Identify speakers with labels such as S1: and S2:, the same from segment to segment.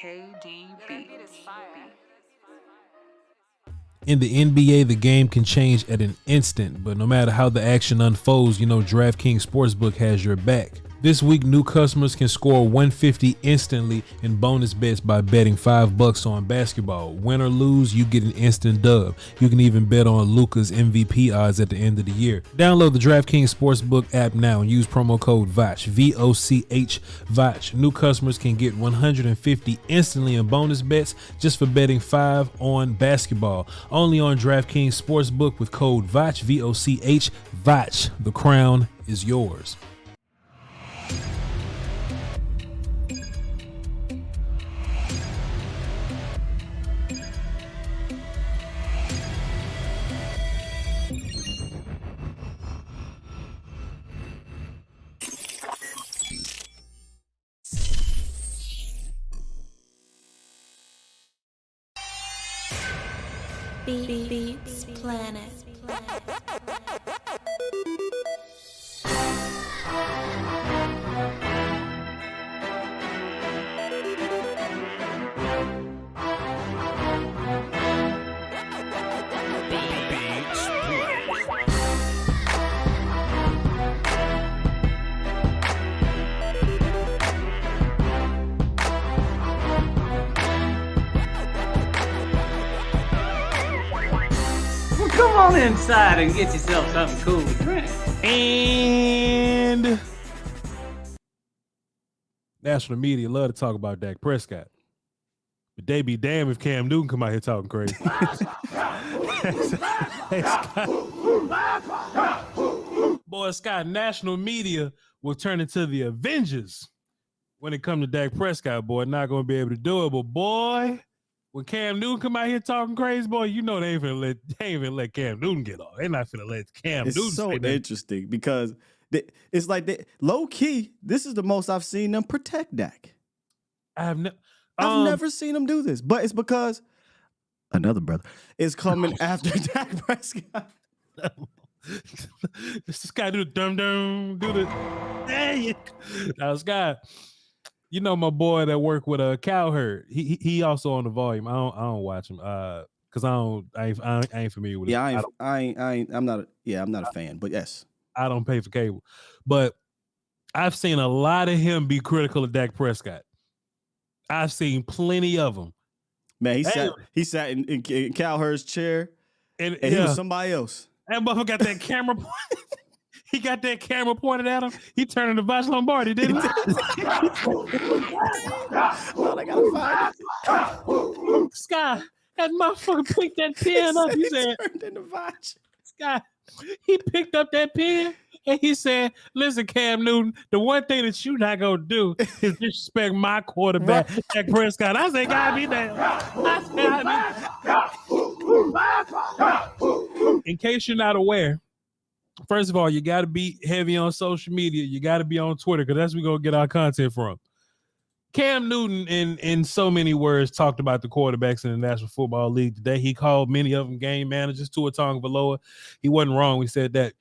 S1: KDB.
S2: In the NBA, the game can change at an instant, but no matter how the action unfolds, you know DraftKings Sportsbook has your back. This week, new customers can score $150 instantly in bonus bets by betting $5 on basketball. Win or lose, you get an instant dub. You can even bet on Luka's MVP odds at the end of the year. Download the DraftKings Sportsbook app now and use promo code VOCH, V-O-C-H, VOCH. New customers can get $150 instantly in bonus bets just for betting $5 on basketball. Only on DraftKings Sportsbook with code VOCH, V-O-C-H, VOCH. The crown is yours.
S3: Beats Planet.
S4: Come on inside and get yourself something cool to drink.
S2: And national media love to talk about Dak Prescott, but they be damned if Cam Newton come out here talking crazy. Boy, Scott, national media will turn into the Avengers when it comes to Dak Prescott. Boy, not going to be able to do it, but boy, when Cam Newton come out here talking crazy, boy, you know they ain't finna let Cam Newton get off. They're not finna let Cam Newton.
S5: It's so interesting because
S1: It's like low key. This is the most I've seen them protect Dak.
S2: I've
S1: never seen them do this, but it's because another brother is coming after Dak Prescott.
S2: This guy do the dum do the. Hey, now Sky, you know my boy that work with a Cowherd. He also on the volume. I don't watch him because I ain't familiar with it.
S1: Yeah, I'm not a fan, but yes.
S2: I don't pay for cable. But I've seen a lot of him be critical of Dak Prescott. I've seen plenty of them.
S1: Man, he sat in Cowherd's chair and he was somebody else.
S2: That motherfucker got that camera he got that camera pointed at him. He turned into Voch Lombardi, didn't he?
S1: Well, I gotta find it.
S2: Sky, that motherfucker picked that pen up. He said,
S1: turned into Voch.
S2: Sky, he picked up that pen and he said, listen, Cam Newton, the one thing that you're not going to do is disrespect my quarterback, Dak Prescott. I said, God be damn. In case you're not aware, first of all, you got to be heavy on social media. You got to be on Twitter because that's where we're going to get our content from. Cam Newton, in so many words, talked about the quarterbacks in the National Football League today. He called many of them game managers, Tua Tagovailoa. He wasn't wrong. We said that.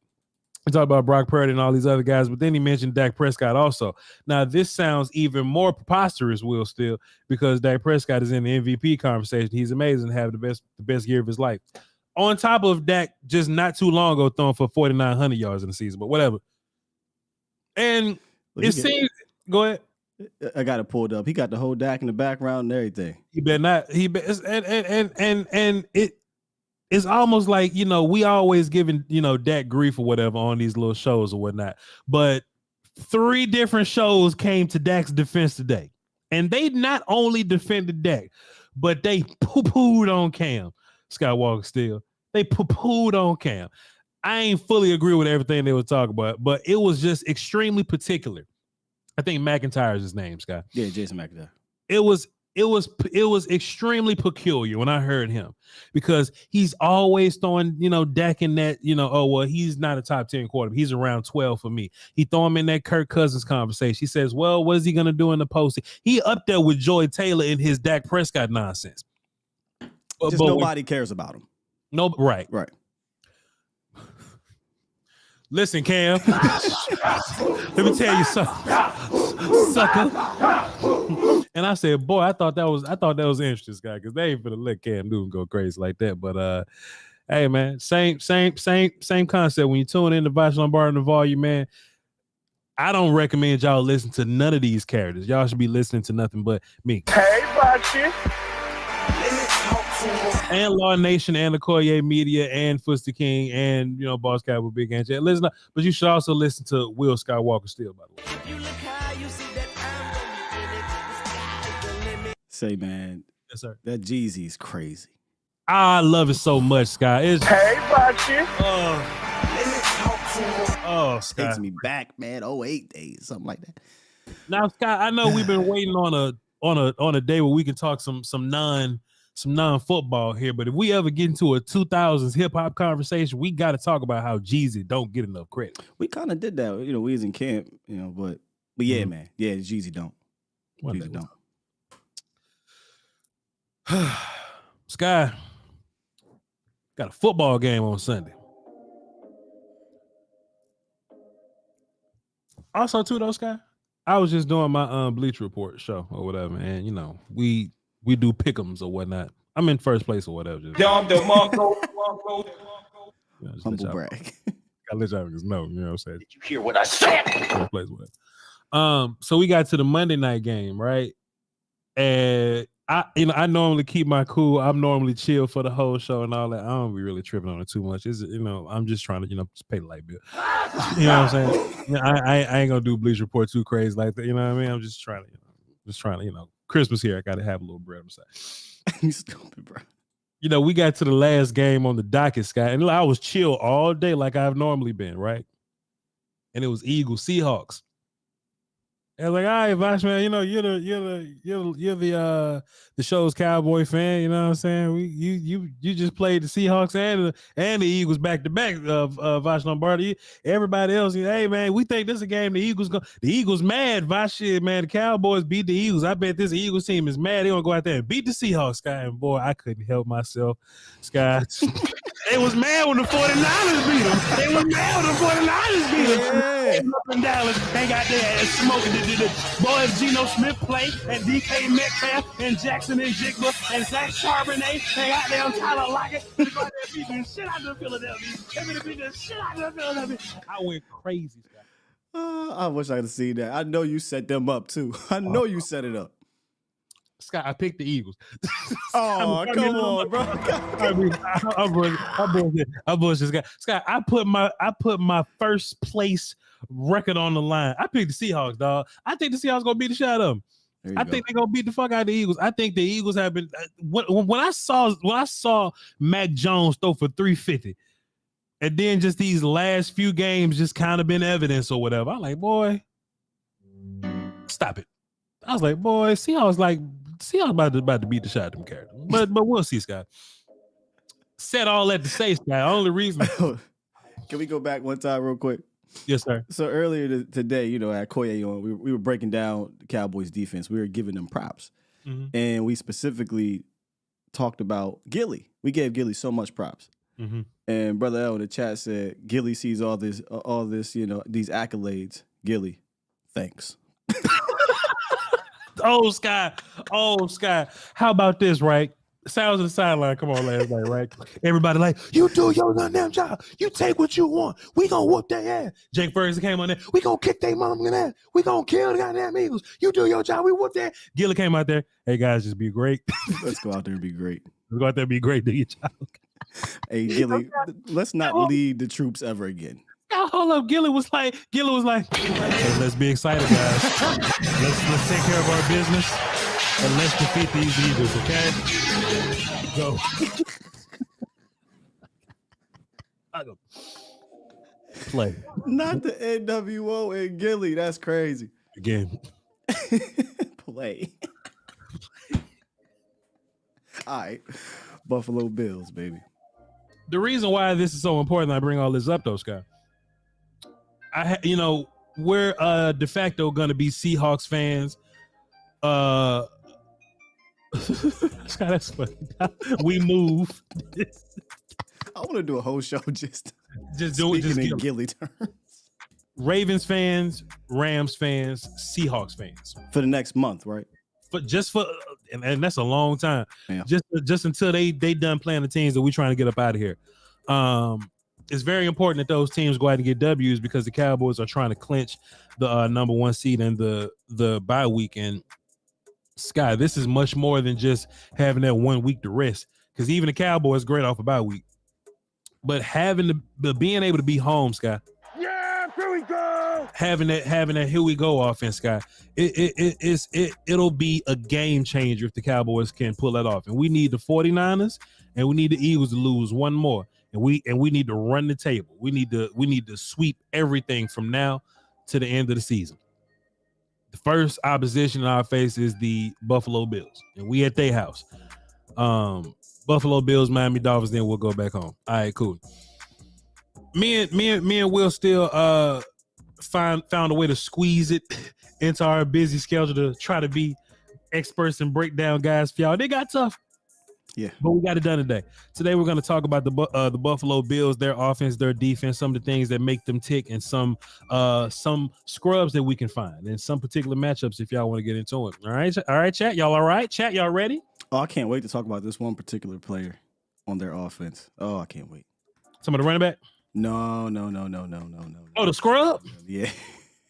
S2: We talked about Brock Purdy and all these other guys, but then he mentioned Dak Prescott also. Now, this sounds even more preposterous, Will, still, because Dak Prescott is in the MVP conversation. He's amazing to have the best year of his life. On top of Dak, just not too long ago, throwing for 4,900 yards in the season, but whatever. And it seems, go ahead.
S1: I got it pulled up. He got the whole Dak in the background and everything.
S2: He better not. And it's almost like, you know, we always giving, you know, Dak grief or whatever on these little shows or whatnot. But 3 different shows came to Dak's defense today. And they not only defended Dak, but they poo-pooed on Cam. Skywalker Steele. They poo-pooed on Cam. I ain't fully agree with everything they were talking about, but it was just extremely particular. I think McIntyre is his name, Scott.
S1: Yeah, Jason McIntyre.
S2: It was extremely peculiar when I heard him because he's always throwing, you know, Dak in that, you know, oh, well, he's not a top 10 quarterback. He's around 12 for me. He throw him in that Kirk Cousins conversation. He says, well, what is he going to do in the postseason? He up there with Joy Taylor in his Dak Prescott nonsense.
S1: But nobody cares about him.
S2: No, right. Listen, Cam. Let me tell you something, sucker. And I said, boy, I thought that was interesting, guy, because they ain't finna let Cam Newton go crazy like that. But hey, man, same concept. When you tune in to Voch Lombardi and the volume, man, I don't recommend y'all listen to none of these characters. Y'all should be listening to nothing but me.
S5: Hey, Voch.
S2: And Law Nation and the Collier Media and Fuster King and, you know, Boss Cat with Big Angie. Listen, but you should also listen to Will Skywalker Steele, by the way.
S1: Say, man.
S2: Yes, sir.
S1: That Jeezy is crazy.
S2: I love it so much, Sky. It's,
S5: hey, Voch.
S2: Sky.
S1: Takes me back, man. 08 days, something like that.
S2: Now, Sky, I know we've been waiting on a day where we can talk some non-football here, but if we ever get into a 2000s hip-hop conversation, we got to talk about how Jeezy don't get enough credit.
S1: We kind of did that, you know, we was in camp, you know, but yeah, man. Yeah, Jeezy don't. Jeezy don't.
S2: Sky, got a football game on Sunday. Also, too, though, Sky, I was just doing my Bleach Report show or whatever, and, you know, we do pick'ems or whatnot. I'm in first place or whatever.
S1: Humble brag.
S2: I let y'all niggas know, you know what I'm saying?
S5: Did you hear what I said?
S2: First place, whatever. So we got to the Monday night game, right? And I normally keep my cool. I'm normally chill for the whole show and all that. I don't be really tripping on it too much. Is you know, I'm just trying to, you know, just pay the light bill. You know what I'm saying? You know, I ain't gonna do Bleach Report too crazy like that. You know what I mean? I'm just trying to, you know, Christmas here. I gotta have a little bread on the side.
S1: You stupid, bro.
S2: You know, we got to the last game on the docket, Scott, and I was chill all day like I've normally been, right? And it was Eagles Seahawks. And like, all right, Voch, man, you know, you're the show's Cowboy fan. You know what I'm saying? You just played the Seahawks and the Eagles back to back of Voch Lombardi. Everybody else, hey man, we think this is a game the Eagles mad. Voch shit, man. The Cowboys beat the Eagles. I bet this Eagles team is mad. They gonna go out there and beat the Seahawks, Sky. And boy, I couldn't help myself, Sky. They was mad when the 49ers beat them. They was mad when the 49ers beat them. They was up in Dallas. They got there and smoking the boys. Geno Smith play and DK Metcalf and Jackson and Jigba and Zach Charbonnet. They got there on Tyler Lockett. They go out there and beat the shit out of Philadelphia. They beat the shit out of Philadelphia. I went crazy, Scott.
S1: I wish I could have seen that. I know you set them up too. I know you set it up.
S2: Scott, I picked the Eagles.
S1: Oh, come on, bro.
S2: I bullshit. Scott, I put my first place record on the line. I picked the Seahawks, dog. I think the Seahawks gonna beat the shit out of them. I think they're gonna beat the fuck out of the Eagles. I think the Eagles have been. When I saw Mac Jones throw for 350, and then just these last few games just kind of been evidence or whatever. I'm like, boy, stop it. I was like, boy, Seahawks about to beat the shit out of them characters. But we'll see, Scott. Said all that to say, Scott. Only reason.
S1: Can we go back one time real quick?
S2: Yes, sir.
S1: So earlier today, you know, at Koye on, we were breaking down the Cowboys defense. We were giving them props.
S2: Mm-hmm.
S1: And we specifically talked about Gilly. We gave Gilly so much props.
S2: Mm-hmm.
S1: And Brother L in the chat said, Gilly sees all this, you know, these accolades. Gilly, thanks.
S2: Oh, Sky. How about this, right? Sounds of the sideline. Come on, last night, right? Everybody like, you do your goddamn job. You take what you want. We gonna whoop their ass. Jake Ferguson came on there. We gonna kick their mom in ass. We gonna kill the goddamn Eagles. You do your job. We whoop their ass. Gilly came out there. Hey, guys, just be great.
S1: Let's go out there and be great.
S2: Let's go out there and be great. Do your job.
S1: Hey, Gilly, let's not lead the troops ever again.
S2: Hold up. Gilly was like, hey, let's be excited, guys. Let's take care of our business and let's defeat these Eagles, okay? Go. I go. Play.
S1: Not the NWO and Gilly. That's crazy.
S2: Again.
S1: Play. All right. Buffalo Bills, baby.
S2: The reason why this is so important, I bring all this up, though, Scott. We're de facto going to be Seahawks fans. Scott, that's funny. We move.
S1: I want to do a whole show just
S2: do it. Just
S1: in Gilly terms.
S2: Ravens fans, Rams fans, Seahawks fans
S1: For the next month, right?
S2: But and that's a long time.
S1: Yeah.
S2: Just until they done playing the teams that we're trying to get up out of here. It's very important that those teams go out and get W's because the Cowboys are trying to clinch the number one seed in the bye week. And Sky, this is much more than just having that 1 week to rest. Because even the Cowboys great off a bye week, but being able to be home, Sky.
S5: Yeah, here we go.
S2: Having that here we go offense, Sky. It'll be a game changer if the Cowboys can pull that off. And we need the 49ers and we need the Eagles to lose one more. And we need to run the table. We need to sweep everything from now to the end of the season. The first opposition in our face is the Buffalo Bills, and we at their house. Buffalo Bills, Miami Dolphins. Then we'll go back home. All right, cool. Me and Will still found a way to squeeze it into our busy schedule to try to be experts and break down guys for y'all. They got tough.
S1: Yeah,
S2: but we got it done today. Today we're going to talk about the Buffalo Bills, their offense, their defense, some of the things that make them tick, and some scrubs that we can find, and some particular matchups if y'all want to get into it. All right, chat. Y'all all right? Chat, y'all ready?
S1: Oh, I can't wait to talk about this one particular player on their offense. Oh, I can't wait.
S2: Some of the running back?
S1: No.
S2: Oh, the scrub?
S1: Yeah.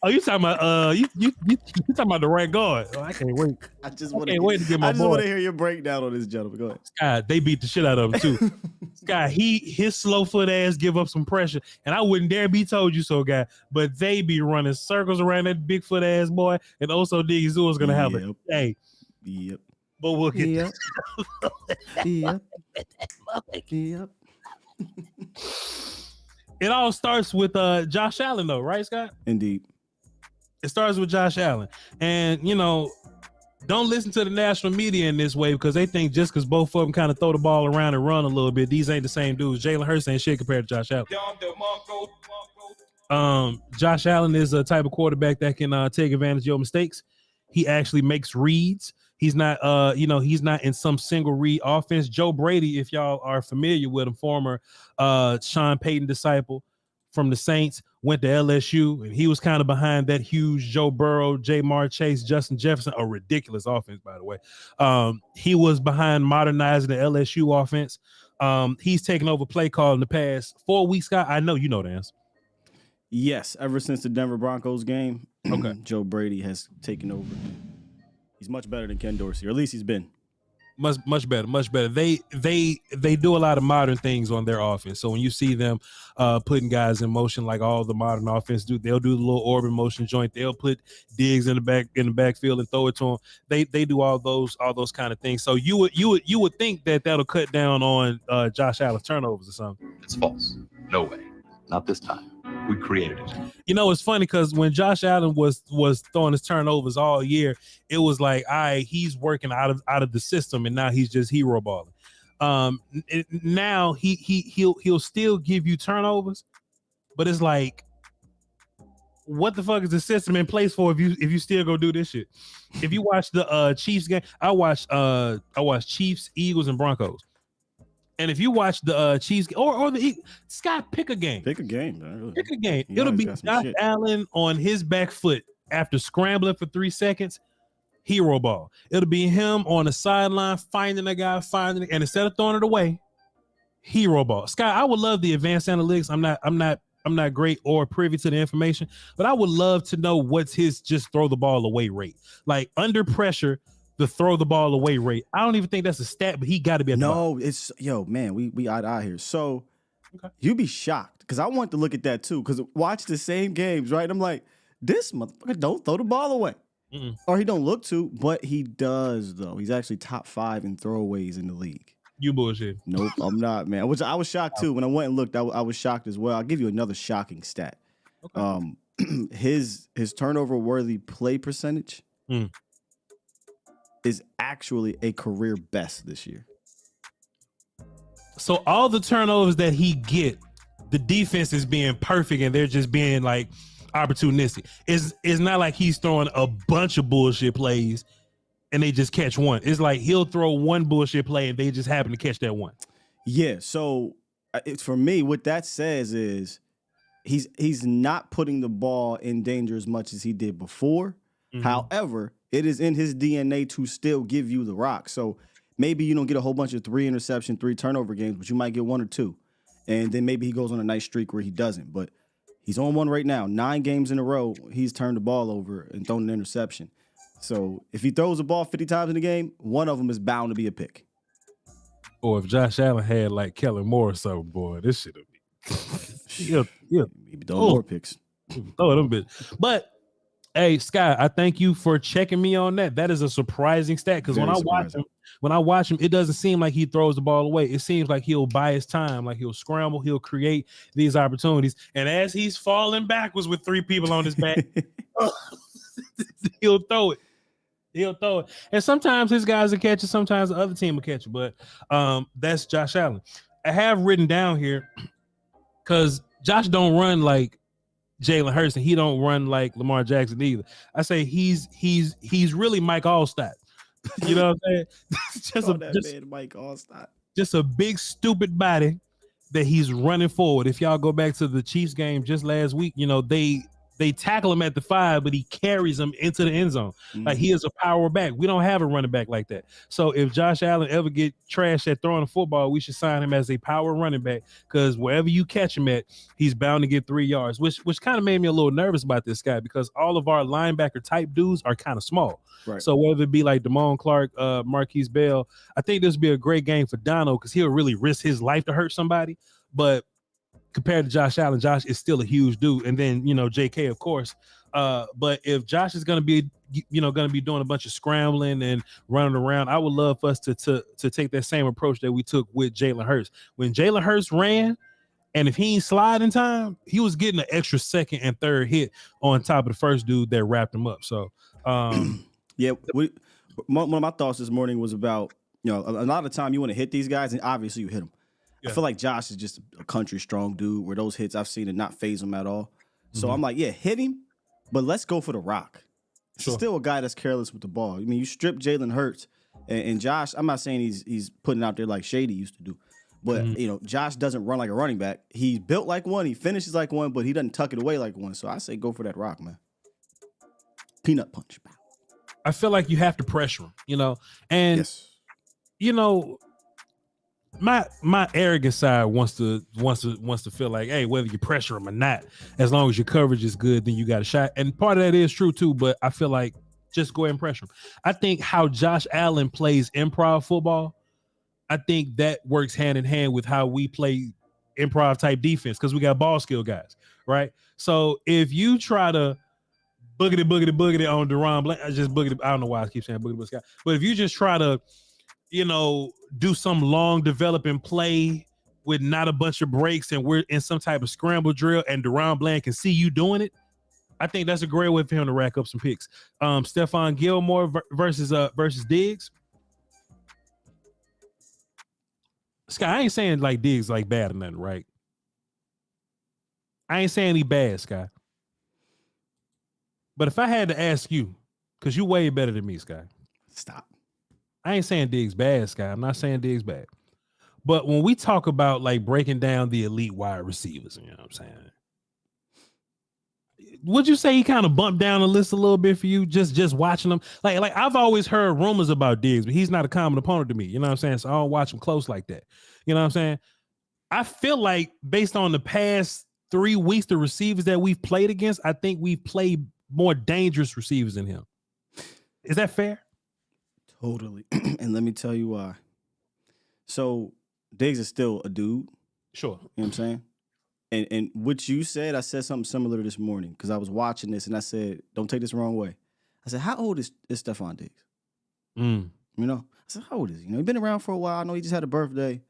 S2: Oh, you talking about you talking about the right guard? Oh, I can't wait.
S1: I just want to
S2: get my boy.
S1: want to hear your breakdown on this, gentleman. Go ahead.
S2: Sky, they beat the shit out of him too. Sky, his slow foot ass give up some pressure, and I wouldn't dare be told you so, guy. But they be running circles around that big foot ass boy, and also Diggy is gonna have it. Hey,
S1: yep.
S2: But we'll get
S1: Yep.
S2: It all starts with Josh Allen, though, right, Scott?
S1: Indeed.
S2: It starts with Josh Allen. And, don't listen to the national media in this way because they think just because both of them kind of throw the ball around and run a little bit, these ain't the same dudes. Jalen Hurts ain't shit compared to Josh Allen. Josh Allen is a type of quarterback that can take advantage of your mistakes. He actually makes reads. He's not, he's not in some single read offense. Joe Brady, if y'all are familiar with him, former Sean Payton disciple from the Saints, went to LSU, and he was kind of behind that huge Joe Burrow, Jamar Chase, Justin Jefferson, a ridiculous offense, by the way. He was behind modernizing the LSU offense. He's taken over play call in the past 4 weeks, Scott. I know you know the answer.
S1: Yes, ever since the Denver Broncos game,
S2: okay,
S1: Joe Brady has taken over. He's much better than Ken Dorsey, or at least he's been.
S2: Much better. They do a lot of modern things on their offense. So when you see them putting guys in motion like all the modern offense do, they'll do the little orbit motion joint. They'll put Diggs in the backfield and throw it to them. They do all those kind of things. So you would think that that'll cut down on Josh Allen's turnovers or something.
S6: It's false. No way. Not this time. We created it.
S2: It's funny because when Josh Allen was throwing his turnovers all year, it was like, he's working out of the system, and now he's just hero balling. Now he'll still give you turnovers, but it's like, what the fuck is the system in place for if you still go do this shit? If you watch the Chiefs game, I watched Chiefs, Eagles, and Broncos. And if you watch the Chiefs or the Scott, pick a game.
S1: Pick a game, man.
S2: Pick a game. It'll be Josh Allen on his back foot after scrambling for 3 seconds, hero ball. It'll be him on the sideline finding a guy, and instead of throwing it away, hero ball. Scott, I would love the advanced analytics. I'm not great or privy to the information, but I would love to know what's his just throw the ball away rate. Like under pressure, the throw the ball away rate. I don't even think that's a stat, but he got to be at the bottom.
S1: It's man, we eye here. So
S2: okay,
S1: you'd be shocked because I want to look at that too. Because watch the same games, right? I'm like, this motherfucker don't throw the ball away, or he don't look to, but he does though. He's actually top 5 in throwaways in the league.
S2: You bullshit.
S1: Nope, I'm not, man. Which I was shocked too when I went and looked. I was shocked as well. I'll give you another shocking stat.
S2: Okay.
S1: His turnover worthy play percentage is actually a career best this year.
S2: So all the turnovers that he get, the defense is being perfect and they're just being like opportunistic. It's not like he's throwing a bunch of bullshit plays and they just catch one. It's like he'll throw one bullshit play and they just happen to catch that one.
S1: Yeah, so for me, what that says is he's not putting the ball in danger as much as he did before. However, it is in his DNA to still give you the rock. So maybe you don't get a whole bunch of 3 interception, 3 turnover games, but you might get 1 or 2. And then maybe he goes on a nice streak where he doesn't. But he's on one right now. 9 games in a row, he's turned the ball over and thrown an interception. So if he throws the ball 50 times in a game, one of them is bound to be a pick.
S2: Or if Josh Allen had like Kellen Moore or something, boy, this shit would be. yeah.
S1: Maybe throw more picks.
S2: Throw them bit. But hey, Sky, I thank you for checking me on that. That is a surprising stat because when I watch him, it doesn't seem like he throws the ball away. It seems like he'll buy his time, like he'll scramble, he'll create these opportunities. And as he's falling backwards with 3 people on his back, he'll throw it. And sometimes his guys will catch it, sometimes the other team will catch it. But that's Josh Allen. I have written down here because Josh don't run like Jalen Hurts and he don't run like Lamar Jackson either. I say he's really Mike Allstott. You know what I'm saying?
S1: Mike Allstott.
S2: Just a big stupid body that he's running forward. If y'all go back to the Chiefs game just last week, they tackle him at the 5, but he carries him into the end zone. Like he is a power back. We don't have a running back like that. So if Josh Allen ever get trashed at throwing a football, we should sign him as a power running back because wherever you catch him at, he's bound to get 3 yards, which kind of made me a little nervous about this guy because all of our linebacker type dudes are kind of small.
S1: Right.
S2: So whether it be like Damone Clark, Marquise Bell, I think this would be a great game for Dono because he'll really risk his life to hurt somebody. But compared to Josh Allen, Josh is still a huge dude. And then, JK, of course. But if Josh is going to be, doing a bunch of scrambling and running around, I would love for us to take that same approach that we took with Jalen Hurts. When Jalen Hurts ran And if he ain't slide in time, he was getting an extra second and third hit on top of the first dude that wrapped him up. So,
S1: yeah, one of my thoughts this morning was about, a lot of the time you want to hit these guys, and obviously you hit them. Yeah. I feel like Josh is just a country strong dude where those hits I've seen it not phase him at all. So I'm like, yeah, hit him, but let's go for the rock. Sure. Still a guy that's careless with the ball. I mean, you strip Jalen Hurts and Josh. I'm not saying he's putting out there like Shady used to do. But, Josh doesn't run like a running back. He's built like one. He finishes like one, but he doesn't tuck it away like one. So I say go for that rock, man. Peanut punch.
S2: I feel like you have to pressure him, And,
S1: yes.
S2: My arrogant side wants to feel like, hey, whether you pressure him or not, as long as your coverage is good, then you got a shot. And part of that is true, too. But I feel like just go ahead and pressure him. I think how Josh Allen plays improv football, I think that works hand in hand with how we play improv type defense because we got ball skill guys, right? So if you try to boogity on Deron Blank, I don't know why I keep saying boogity, but if you just try to, do some long developing play with not a bunch of breaks and we're in some type of scramble drill and Deron Blank can see you doing it, I think that's a great way for him to rack up some picks. Stephon Gilmore versus Diggs. Scott, I ain't saying like Diggs like bad or nothing, right? I ain't saying he bad, Scott. But if I had to ask you, because you way better than me, Scott.
S1: Stop.
S2: I ain't saying Diggs bad, Scott. I'm not saying Diggs bad. But when we talk about like breaking down the elite wide receivers, you know what I'm saying? Would you say he kind of bumped down the list a little bit for you just watching them? Like I've always heard rumors about Diggs, but he's not a common opponent to me. You know what I'm saying? So I don't watch him close like that. You know what I'm saying? I feel like based on the past 3 weeks, the receivers that we've played against, I think we've played more dangerous receivers than him. Is that fair?
S1: Totally. And let me tell you why. So Diggs is still a dude.
S2: Sure.
S1: You know what I'm saying? And what you said, I said something similar this morning because I was watching this and I said, don't take this the wrong way. I said, how old is Stephon Diggs? I said, how old is he? He's been around for a while. I know he just had a birthday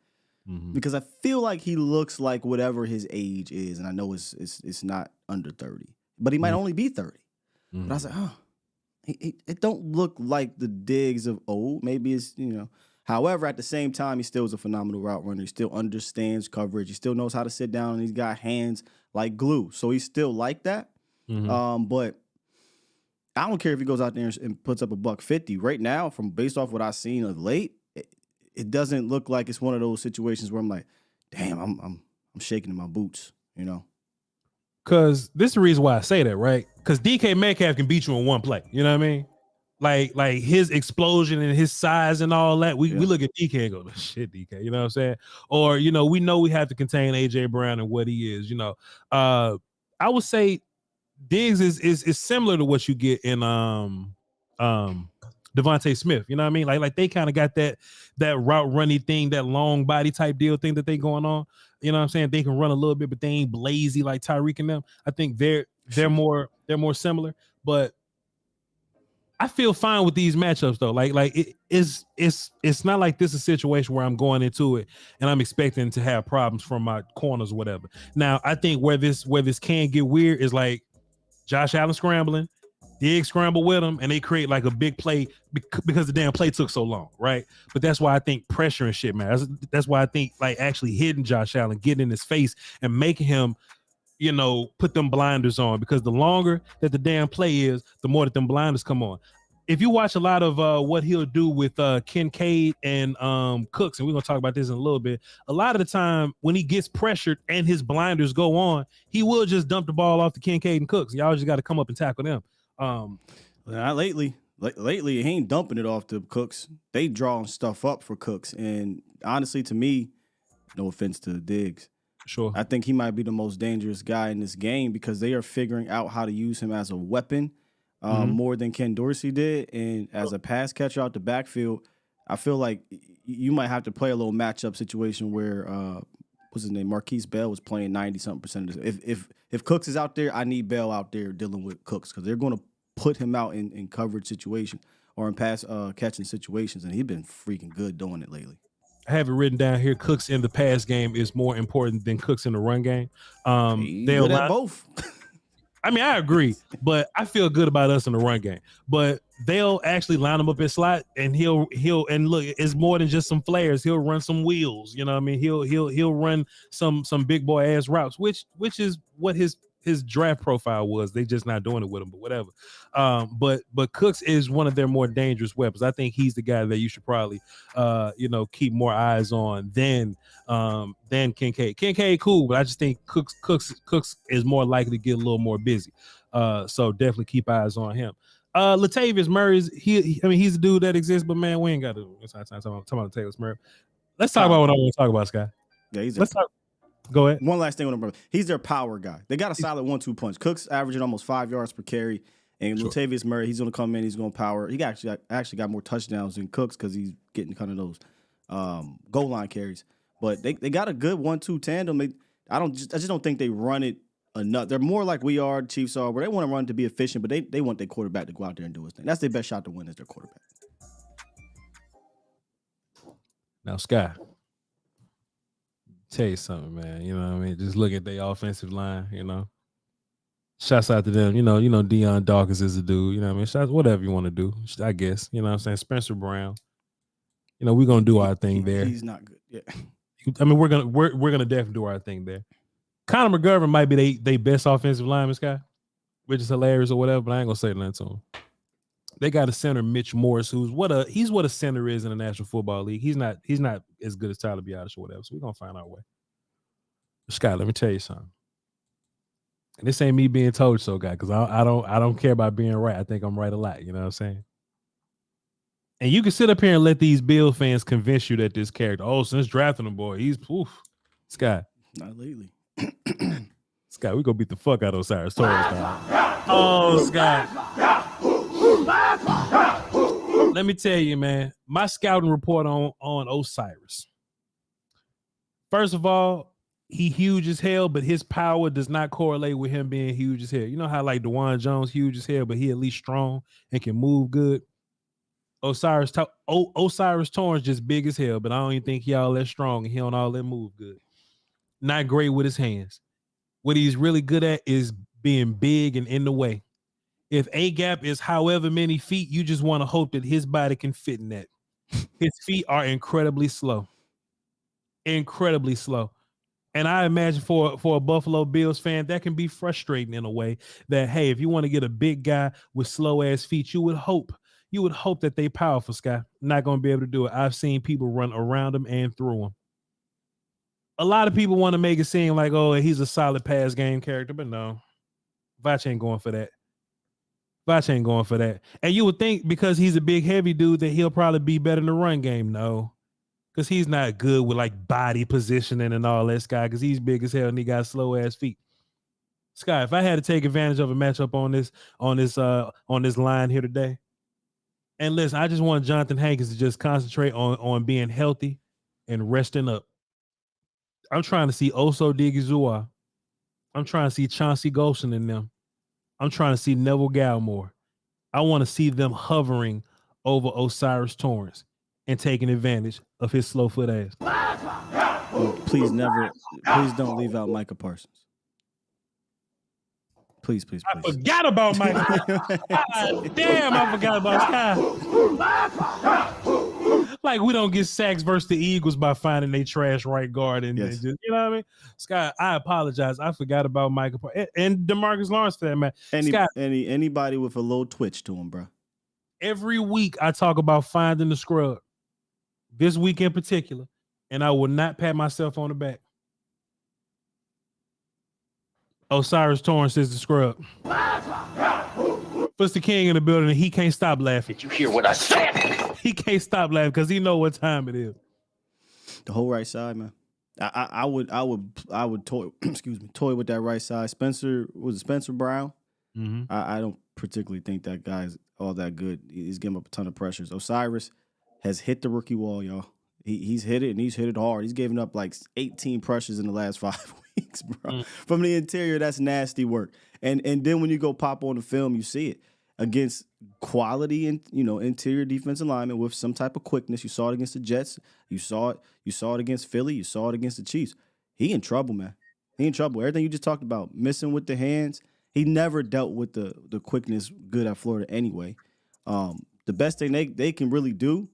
S1: because I feel like he looks like whatever his age is. And I know it's not under 30, but he might only be 30. But I was like, it don't look like the Diggs of old. Maybe it's, However, at the same time, he still is a phenomenal route runner. He still understands coverage. He still knows how to sit down, and he's got hands like glue. So he's still like that. But I don't care if he goes out there and puts up $150. Right now, based off what I've seen of late, it doesn't look like it's one of those situations where I'm like, damn, I'm shaking in my boots,
S2: Because this is the reason why I say that, right? Because DK Metcalf can beat you in one play. You know what I mean? Like his explosion and his size and all that. We look at DK and go, shit, DK. You know what I'm saying? Or, we know we have to contain AJ Brown and what he is. I would say Diggs is similar to what you get in Devontae Smith. You know what I mean? Like they kind of got that route running thing, that long body type deal thing that they going on. You know what I'm saying? They can run a little bit, but they ain't blazy like Tyreek and them. I think they're more similar, but I feel fine with these matchups though. It's not like this is a situation where I'm going into it and I'm expecting to have problems from my corners or whatever. Now, I think where this can get weird is like Josh Allen scrambling, Diggs scramble with him, and they create like a big play because the damn play took so long, right? But that's why I think pressure and shit, man. That's why I think like actually hitting Josh Allen, getting in his face and making him, put them blinders on, because the longer that the damn play is, the more that them blinders come on. If you watch a lot of what he'll do with Kincaid and Cooks, and we're going to talk about this in a little bit, a lot of the time when he gets pressured and his blinders go on, he will just dump the ball off to Kincaid and Cooks. Y'all just got to come up and tackle them.
S1: Not lately. Lately, he ain't dumping it off to Cooks. They drawing stuff up for Cooks. And honestly, to me, no offense to Diggs,
S2: sure,
S1: I think he might be the most dangerous guy in this game because they are figuring out how to use him as a weapon more than Ken Dorsey did. And as a pass catcher out the backfield, I feel like you might have to play a little matchup situation where what's his name? Marquise Bell was playing 90-something% of this. If Cooks is out there, I need Bell out there dealing with Cooks because they're going to put him out in coverage situation or in pass catching situations, and he's been freaking good doing it lately.
S2: have it written down here. Cooks in the pass game is more important than Cooks in the run game.
S1: They'll good at both.
S2: I mean, I agree, but I feel good about us in the run game. But they'll actually line him up in slot, and he'll and look, it's more than just some flares. He'll run some wheels. You know what I mean? He'll run some big boy ass routes, which is what his draft profile was. They just not doing it with him, but whatever. But Cooks is one of their more dangerous weapons. I think he's the guy that you should probably keep more eyes on than Kincaid. Kincaid cool, but I just think Cooks is more likely to get a little more busy. So definitely keep eyes on him. Latavius Murray he's a dude that exists, but man, we ain't got to talk about Latavius Murray. Let's talk about what I want to talk about, Sky.
S1: Yeah,
S2: let's talk. Go ahead.
S1: One last thing on him. He's their power guy. They got a solid 1-2 punch. Cook's averaging almost 5 yards per carry. And sure. Latavius Murray, he's going to come in. He's going to power. He actually got more touchdowns than Cooks because he's getting kind of those goal line carries. But they got a good 1-2 tandem. I just don't think they run it enough. They're more like we are, Chiefs are, where they want to run to be efficient, but they want their quarterback to go out there and do his thing. That's their best shot to win is their quarterback.
S2: Now, Sky. Tell you something, man. You know what I mean? Just look at their offensive line, Shouts out to them. Deion Dawkins is a dude. You know what I mean? Shouts, whatever you want to do, I guess. You know what I'm saying? Spencer Brown. We're gonna do our thing there.
S1: He's not good. Yeah.
S2: I mean, we're gonna definitely do our thing there. Connor McGovern might be they best offensive lineman, Guy, which is hilarious or whatever, but I ain't gonna say nothing to him. They got a center, Mitch Morris, he's what a center is in the National Football League. He's not as good as Tyler Biadasz or whatever. So we're gonna find our way. Scott, let me tell you something. And this ain't me being told so, guy, because I don't care about being right. I think I'm right a lot. You know what I'm saying? And you can sit up here and let these Bill fans convince you that this character, since drafting him, boy, he's Scott.
S1: Not lately.
S2: Scott, we gonna beat the fuck out of Osiris Torres, Scott. Oh, Scott. Let me tell you, man, my scouting report on Osiris. First of all, he huge as hell, but his power does not correlate with him being huge as hell. You know how like DeJuan Jones huge as hell, but he at least strong and can move good. Osiris Torrance just big as hell, but I don't even think he all that strong and he don't all that move good. Not great with his hands. What he's really good at is being big and in the way. If A-gap is however many feet, you just want to hope that his body can fit in that. His feet are incredibly slow. Incredibly slow. And I imagine for a Buffalo Bills fan, that can be frustrating in a way that, hey, if you want to get a big guy with slow-ass feet, you would hope that they powerful, Sky. Not going to be able to do it. I've seen people run around him and through him. A lot of people want to make it seem like, he's a solid pass game character, but no. Voch ain't going for that. And you would think because he's a big, heavy dude that he'll probably be better in the run game. No. Because he's not good with like body positioning and all that, Sky, because he's big as hell and he got slow-ass feet. Sky, if I had to take advantage of a matchup on this line here today, and listen, I just want Jonathan Hankins to just concentrate on being healthy and resting up. I'm trying to see Oso Digizua. I'm trying to see Chauncey Golson in them. I'm trying to see Neville Gallimore. I want to see them hovering over Osiris Torrance and taking advantage of his slow foot ass.
S1: Please don't leave out Micah Parsons. Please.
S2: I forgot about Micah. Damn, I forgot about Sky. Like we don't get sacks versus the Eagles by finding they trash right guard and
S1: yes.
S2: Just, you know what I mean? Sky, I apologize. I forgot about Micah and DeMarcus Lawrence for that, man.
S1: Anybody with a little twitch to him, bro.
S2: Every week I talk about finding the scrub. This week in particular, and I will not pat myself on the back. Osiris Torrance is the scrub. Puts the king in the building and he can't stop laughing.
S5: Did you hear what I said?
S2: He can't stop laughing because he know what time it is.
S1: The whole right side, man. I would toy with that right side. Spencer Brown?
S2: Mm-hmm.
S1: I don't particularly think that guy's all that good. He's giving up a ton of pressures. Osiris has hit the rookie wall, y'all. He's hit it and he's hit it hard. He's given up like 18 pressures in the last 5 weeks, bro. From the interior, that's nasty work. And then when you go pop on the film, you see it. against quality and interior defensive linemen with some type of quickness. You saw it against the Jets. You saw it against Philly. You saw it against the Chiefs. He in trouble, man. He in trouble. Everything you just talked about, missing with the hands. He never dealt with the quickness good at Florida anyway. The best thing they can really do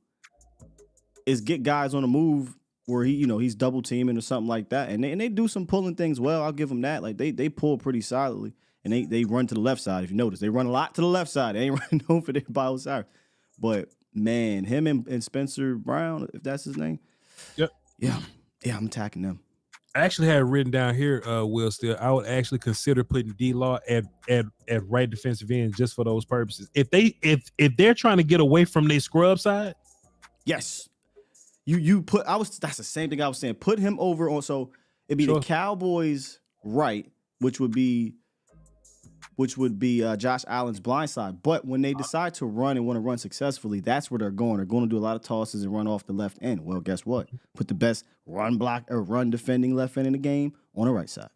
S1: is get guys on the move where he's double teaming or something like that, and they do some pulling things well. I'll give them that. Like they pull pretty solidly, and they run to the left side. If you notice, they run a lot to the left side. They ain't running over there by both sides. But man, him and Spencer Brown, if that's his name,
S2: yep,
S1: yeah, I'm attacking them.
S2: I actually had it written down here, Will. Still, I would actually consider putting D-Law at right defensive end just for those purposes. If they're trying to get away from their scrub side,
S1: yes. That's the same thing I was saying. Put him over on, so it'd be the Cowboys right, which would be Josh Allen's blind side. But when they decide to run and want to run successfully, that's where they're going. They're going to do a lot of tosses and run off the left end. Well, guess what? Put the best run defending left end in the game on the right side.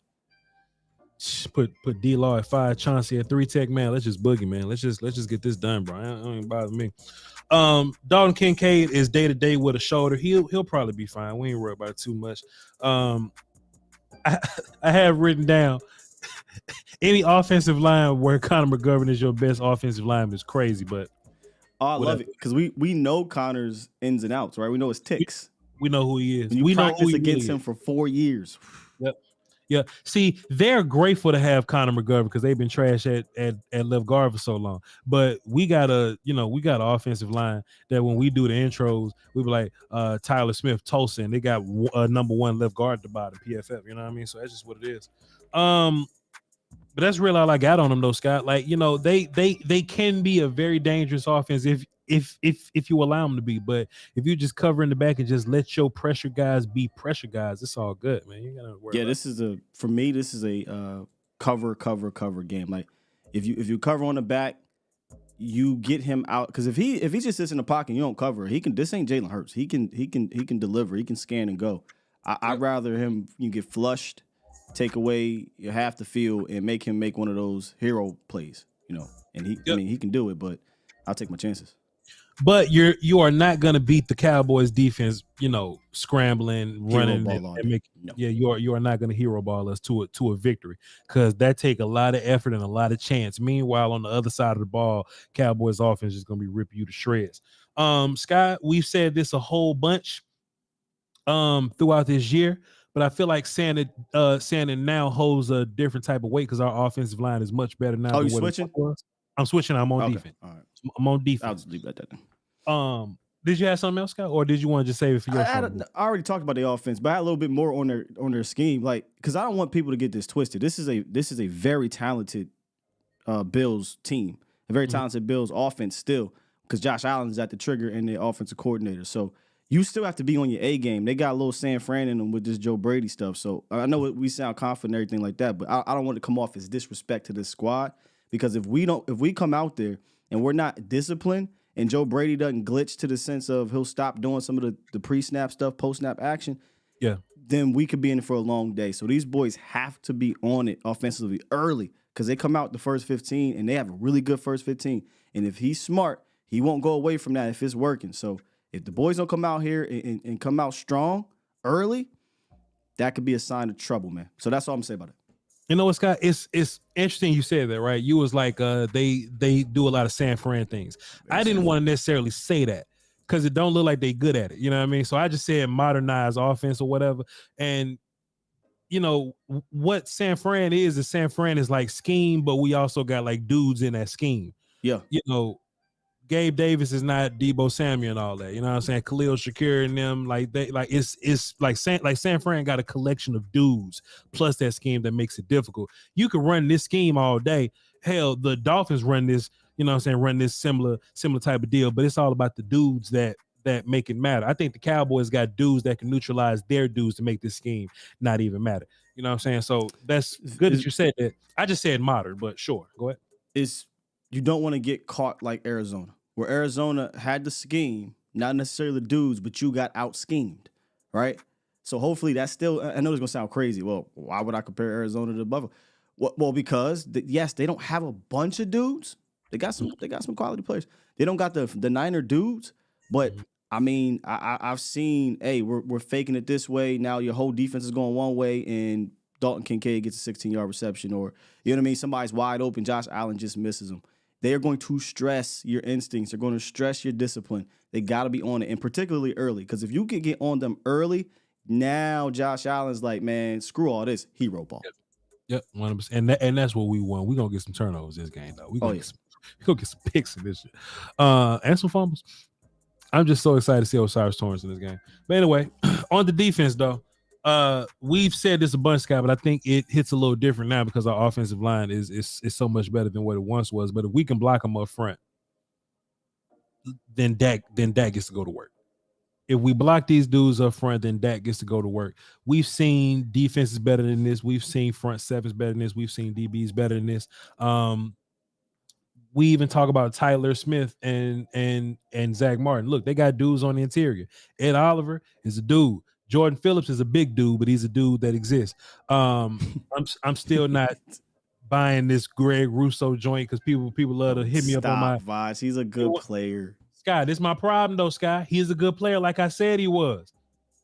S2: Put D-Law at 5, Chauncey at 3 tech, man. Let's just boogie, man. Let's just get this done, bro. It don't even bother me. Dalton Kincaid is day to day with a shoulder. He'll probably be fine. We ain't worried about it too much. I have written down any offensive line where Connor McGovern is your best offensive lineman is crazy, but
S1: I love it because we know Connor's ins and outs, right? We know his ticks.
S2: We know who he is.
S1: We practiced against him for 4 years.
S2: Yep. Yeah. See, they're grateful to have Connor McGovern because they've been trash at left guard for so long. But we got an offensive line that when we do the intros, we be like Tyler Smith, Tulsa, and they got number 1 left guard at the bottom, PFF. You know what I mean? So that's just what it is. But that's really all I got on them, though, Scott. Like, they can be a very dangerous offense if you allow them to be. But if you just cover in the back and just let your pressure guys be pressure guys, it's all good, man. You gotta worry. Yeah,
S1: this is a cover game. Like if you cover on the back, you get him out because if he just sits in the pocket and you don't cover, this ain't Jalen Hurts. He can deliver. He can scan and go. I'd rather him get flushed, take away half the field, and make him make one of those hero plays. And he can do it, but I'll take my chances.
S2: But you are not going to beat the Cowboys defense, scrambling, running, you are not going to hero ball us to a victory because that take a lot of effort and a lot of chance. Meanwhile, on the other side of the ball, Cowboys offense is going to be ripping you to shreds. Scott, we've said this a whole bunch throughout this year, but I feel like saying it now holds a different type of weight because our offensive line is much better now.
S1: Oh, you switching?
S2: I'm switching. I'm on defense.
S1: All right.
S2: I'm on defense.
S1: I'll just leave it at that then.
S2: Did you have something else, Scott, or did you want to just save it for your show?
S1: I already talked about the offense, but I had a little bit more on their scheme, like because I don't want people to get this twisted. This is a very talented Bills team, a very talented Bills offense still, because Josh Allen's at the trigger and the offensive coordinator. So you still have to be on your A game. They got a little San Fran in them with this Joe Brady stuff. So I know we sound confident and everything like that, but I don't want it to come off as disrespect to this squad because if we come out there and we're not disciplined and Joe Brady doesn't glitch to the sense of he'll stop doing some of the pre-snap stuff, post-snap action, then we could be in for a long day. So these boys have to be on it offensively early because they come out the first 15 and they have a really good first 15. And if he's smart, he won't go away from that if it's working. So if the boys don't come out here and come out strong early, that could be a sign of trouble, man. So that's all I'm saying about it.
S2: You know what, Scott? It's interesting you said that, right? You was like, they do a lot of San Fran things. I didn't want to necessarily say that because it don't look like they good at it. You know what I mean? So I just said modernized offense or whatever. And, what San Fran is like scheme, but we also got like dudes in that scheme.
S1: Yeah.
S2: Gabe Davis is not Debo Samuel and all that. You know what I'm saying? Khalil Shakir and them, it's like San Fran got a collection of dudes plus that scheme that makes it difficult. You can run this scheme all day. Hell, the Dolphins run this, run this similar type of deal, but it's all about the dudes that make it matter. I think the Cowboys got dudes that can neutralize their dudes to make this scheme not even matter. You know what I'm saying? So that's good that you said that. I just said modern, but sure. Go ahead.
S1: You don't want to get caught like Arizona, where Arizona had the scheme, not necessarily the dudes, but you got out-schemed, right? So hopefully that's still – I know it's going to sound crazy. Well, why would I compare Arizona to Buffalo? Well, because, yes, they don't have a bunch of dudes, They got some quality players. They don't got the Niner dudes, but I mean, I've seen, hey, we're faking it this way. Now your whole defense is going one way, and Dalton Kincaid gets a 16-yard reception, or you know what I mean? Somebody's wide open. Josh Allen just misses him. They are going to stress your instincts. They're going to stress your discipline. They got to be on it, and particularly early, because if you can get on them early, now Josh Allen's like, man, screw all this hero ball.
S2: Yep, 100%. And that's what we want. We're going to get some turnovers this game, though. We're going to get some picks in this shit. And some fumbles. I'm just so excited to see Osiris Torrance in this game. But anyway, on the defense, though, we've said this a bunch, Scott, but I think it hits a little different now because our offensive line is so much better than what it once was. But if we can block them up front, then Dak gets to go to work. If we block these dudes up front, then Dak gets to go to work. We've seen defenses better than this. We've seen front sevens better than this. We've seen DBs better than this. We even talk about Tyler Smith and Zach Martin. Look, they got dudes on the interior. Ed Oliver is a dude. Jordan Phillips is a big dude, but he's a dude that exists. I'm still not buying this Greg Rousseau joint because people love to hit me up on my
S1: vibes. He's a good player.
S2: Scott, this is my problem though, Scott. He's a good player, like I said he was.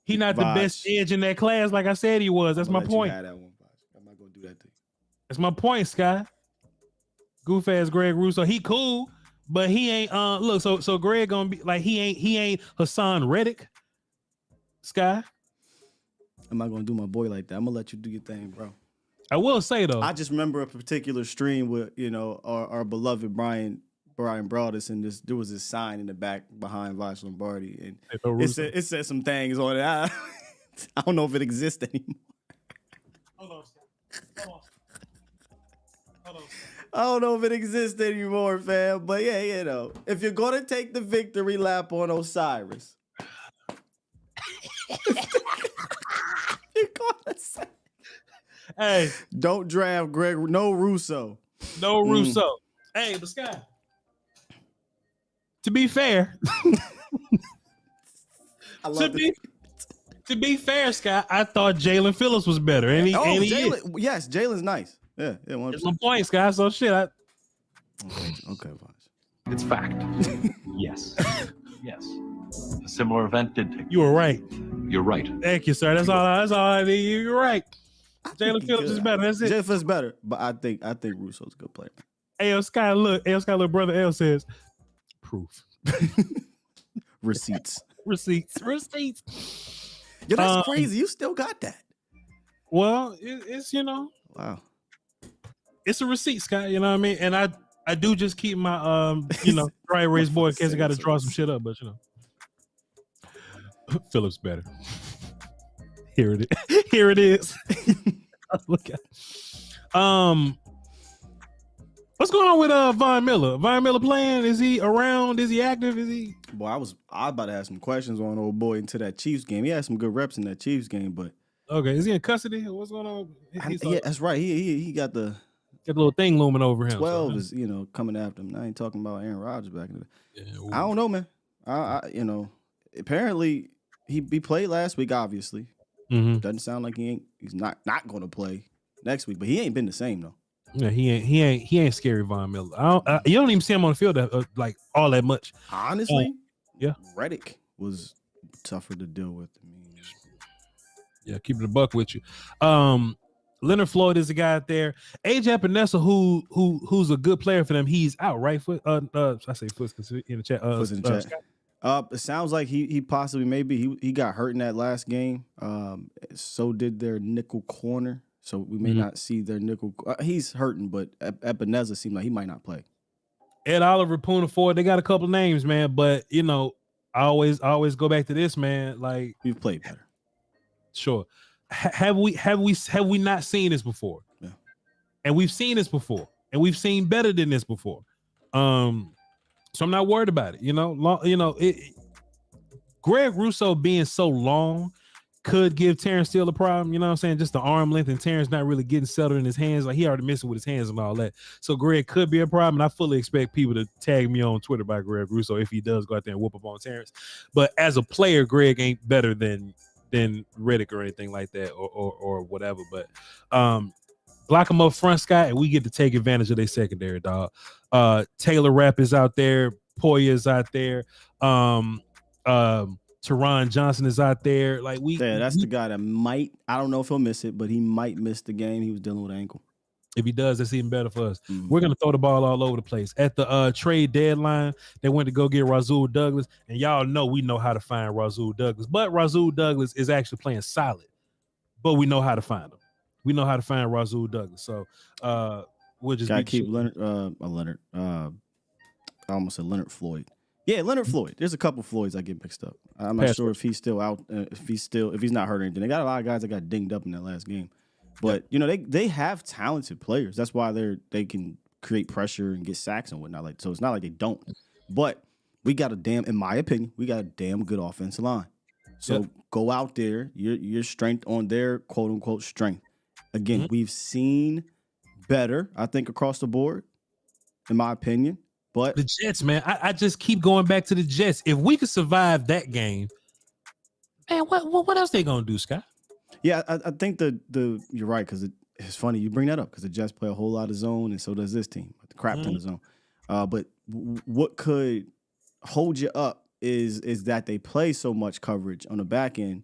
S2: He not the best edge in that class, like I said he was. That's my point.
S1: I'm not gonna do that to you.
S2: That's my point, Scott. Goof ass Greg Rousseau. He cool, but he ain't look, so Greg gonna be like he ain't Hassan Reddick. Sky.
S1: I'm not gonna do my boy like that. I'm gonna let you do your thing, bro.
S2: I will say though, I
S1: just remember a particular stream with our beloved Brian Broadus, and there was this sign in the back behind Voch Lombardi, and it said some things on it. I don't know if it exists anymore.
S2: Hold on.
S1: I don't know if it exists anymore, fam. But yeah, if you're gonna take the victory lap on Osiris, you're gonna say,
S2: hey,
S1: don't draft Greg. No Russo.
S2: Hey, but Scott, to be fair, to be fair, Scott, I thought Jalen Phillips was better, and
S1: yes, Jalen's nice. Yeah, 100%.
S2: It's some points, guys. So shit.
S1: Okay, Voch.
S6: It's fact. Yes. Yes. A similar event did take.
S2: You were right.
S6: You're right.
S2: Thank you, sir. That's all I need. You're right. Jalen Phillips is better. That's it.
S1: Jalen Phillips better, but I think Russo's a good player.
S2: Hey, Sky, look, brother L says proof.
S1: Receipts.
S2: Yo,
S1: that's crazy. You still got that.
S2: Well, it's
S1: wow.
S2: It's a receipt, Scott. You know what I mean? And I do just keep my dry erase board in case I got to draw some shit up, but Phillips better. Here it is. Look at what's going on with Von Miller? Von Miller playing? Is he around? Is he active? Is he?
S1: Boy, I was about to ask some questions on old boy into that Chiefs game. He had some good reps in that Chiefs game, but
S2: okay, is he in custody? What's going on?
S1: Yeah, that's right. He got the
S2: little thing looming over him.
S1: 12 is coming after him. I ain't talking about Aaron Rodgers back in the day. Yeah, I don't know, man. I apparently he played last week. Obviously, doesn't sound like he's not going to play next week. But he ain't been the same though.
S2: Yeah, he ain't scary Von Miller. You don't even see him on the field like all that much.
S1: Honestly,
S2: yeah.
S1: Reddick was tougher to deal with.
S2: Yeah, keeping the buck with you. Leonard Floyd is the guy out there. AJ Epinesa, who's a good player for them. He's out, right? I say Foot in the chat.
S1: In the chat. It sounds like he possibly maybe he got hurt in that last game. So did their nickel corner. So we may not see their nickel. He's hurting, but Epinesa seemed like he might not play.
S2: Ed Oliver, Poona Ford, they got a couple of names, man. But I always go back to this, man. Like
S1: we've played better.
S2: Sure. Have we not seen this before?
S1: Yeah.
S2: And we've seen this before, and we've seen better than this before. So I'm not worried about it. Greg Rousseau being so long could give Terrence Steele a problem. You know what I'm saying? Just the arm length, and Terrence not really getting settled in his hands. Like he already messing with his hands and all that. So Greg could be a problem. And I fully expect people to tag me on Twitter by Greg Rousseau if he does go out there and whoop up on Terrence. But as a player, Greg ain't better than Reddick or anything like that or whatever. But Block them up front, Scott, and we get to take advantage of their secondary, dog. Taylor Rapp is out there. Poya is out there. Teron Johnson is out there. Like
S1: that's the guy that might. I don't know if he'll miss it, but he might miss the game. He was dealing with an ankle.
S2: If he does, that's even better for us. We're going to throw the ball all over the place. At the trade deadline, they went to go get Rasul Douglas, and y'all know we know how to find Rasul Douglas. But Rasul Douglas is actually playing solid, but we know how to find him. We know how to find Rasul Douglas. So we'll just
S1: keep Leonard. I almost said Leonard Floyd. Yeah, Leonard Floyd. There's a couple Floyds I get mixed up. I'm not sure if he's still out. If he's not hurt or anything. They got a lot of guys that got dinged up in that last game. But you know they have talented players. That's why they can create pressure and get sacks and whatnot. Like so, it's not like they don't. But we got in my opinion, we got a damn good offensive line. So go out there, your strength on their quote unquote strength. Again, we've seen better, I think, across the board, in my opinion. But
S2: the Jets, man, I just keep going back to the Jets. If we could survive that game, man, what else they gonna do, Scott?
S1: Yeah, I think you're right because it's funny you bring that up because the Jets play a whole lot of zone and so does this team, the crap ton of zone. But what could hold you up is that they play so much coverage on the back end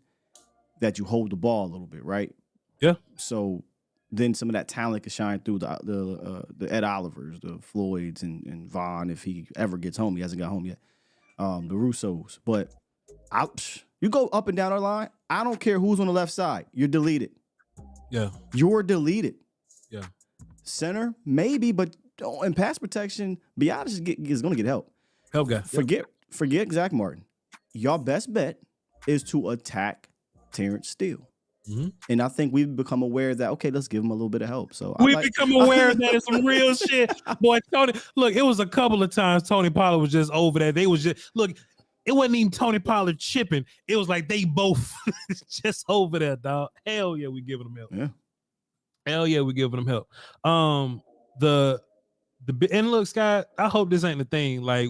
S1: that you hold the ball a little bit, right?
S2: Yeah. So
S1: then some of that talent could shine through the Ed Olivers, the Floyds, and Vaughn if he ever gets home. He hasn't got home yet. The Russos. But you go up and down our line, I don't care who's on the left side. You're deleted.
S2: Yeah.
S1: You're deleted.
S2: Yeah.
S1: Center, maybe, but in pass protection, Biotis is going to get help.
S2: Help guy.
S1: Forget Zach Martin. Your best bet is to attack Terrence Steele. And I think we've become aware that, okay, let's give him a little bit of help. So
S2: we've become aware of that. It's some real shit. Boy, Tony, look, it was a couple of times Tony Pollard was just over that. They was just, look, it wasn't even Tony Pollard chipping. It was like they both just over there, dog. Hell yeah, we giving them help.
S1: Yeah.
S2: Hell yeah, we giving them help. And look, Scott, I hope this ain't the thing. Like,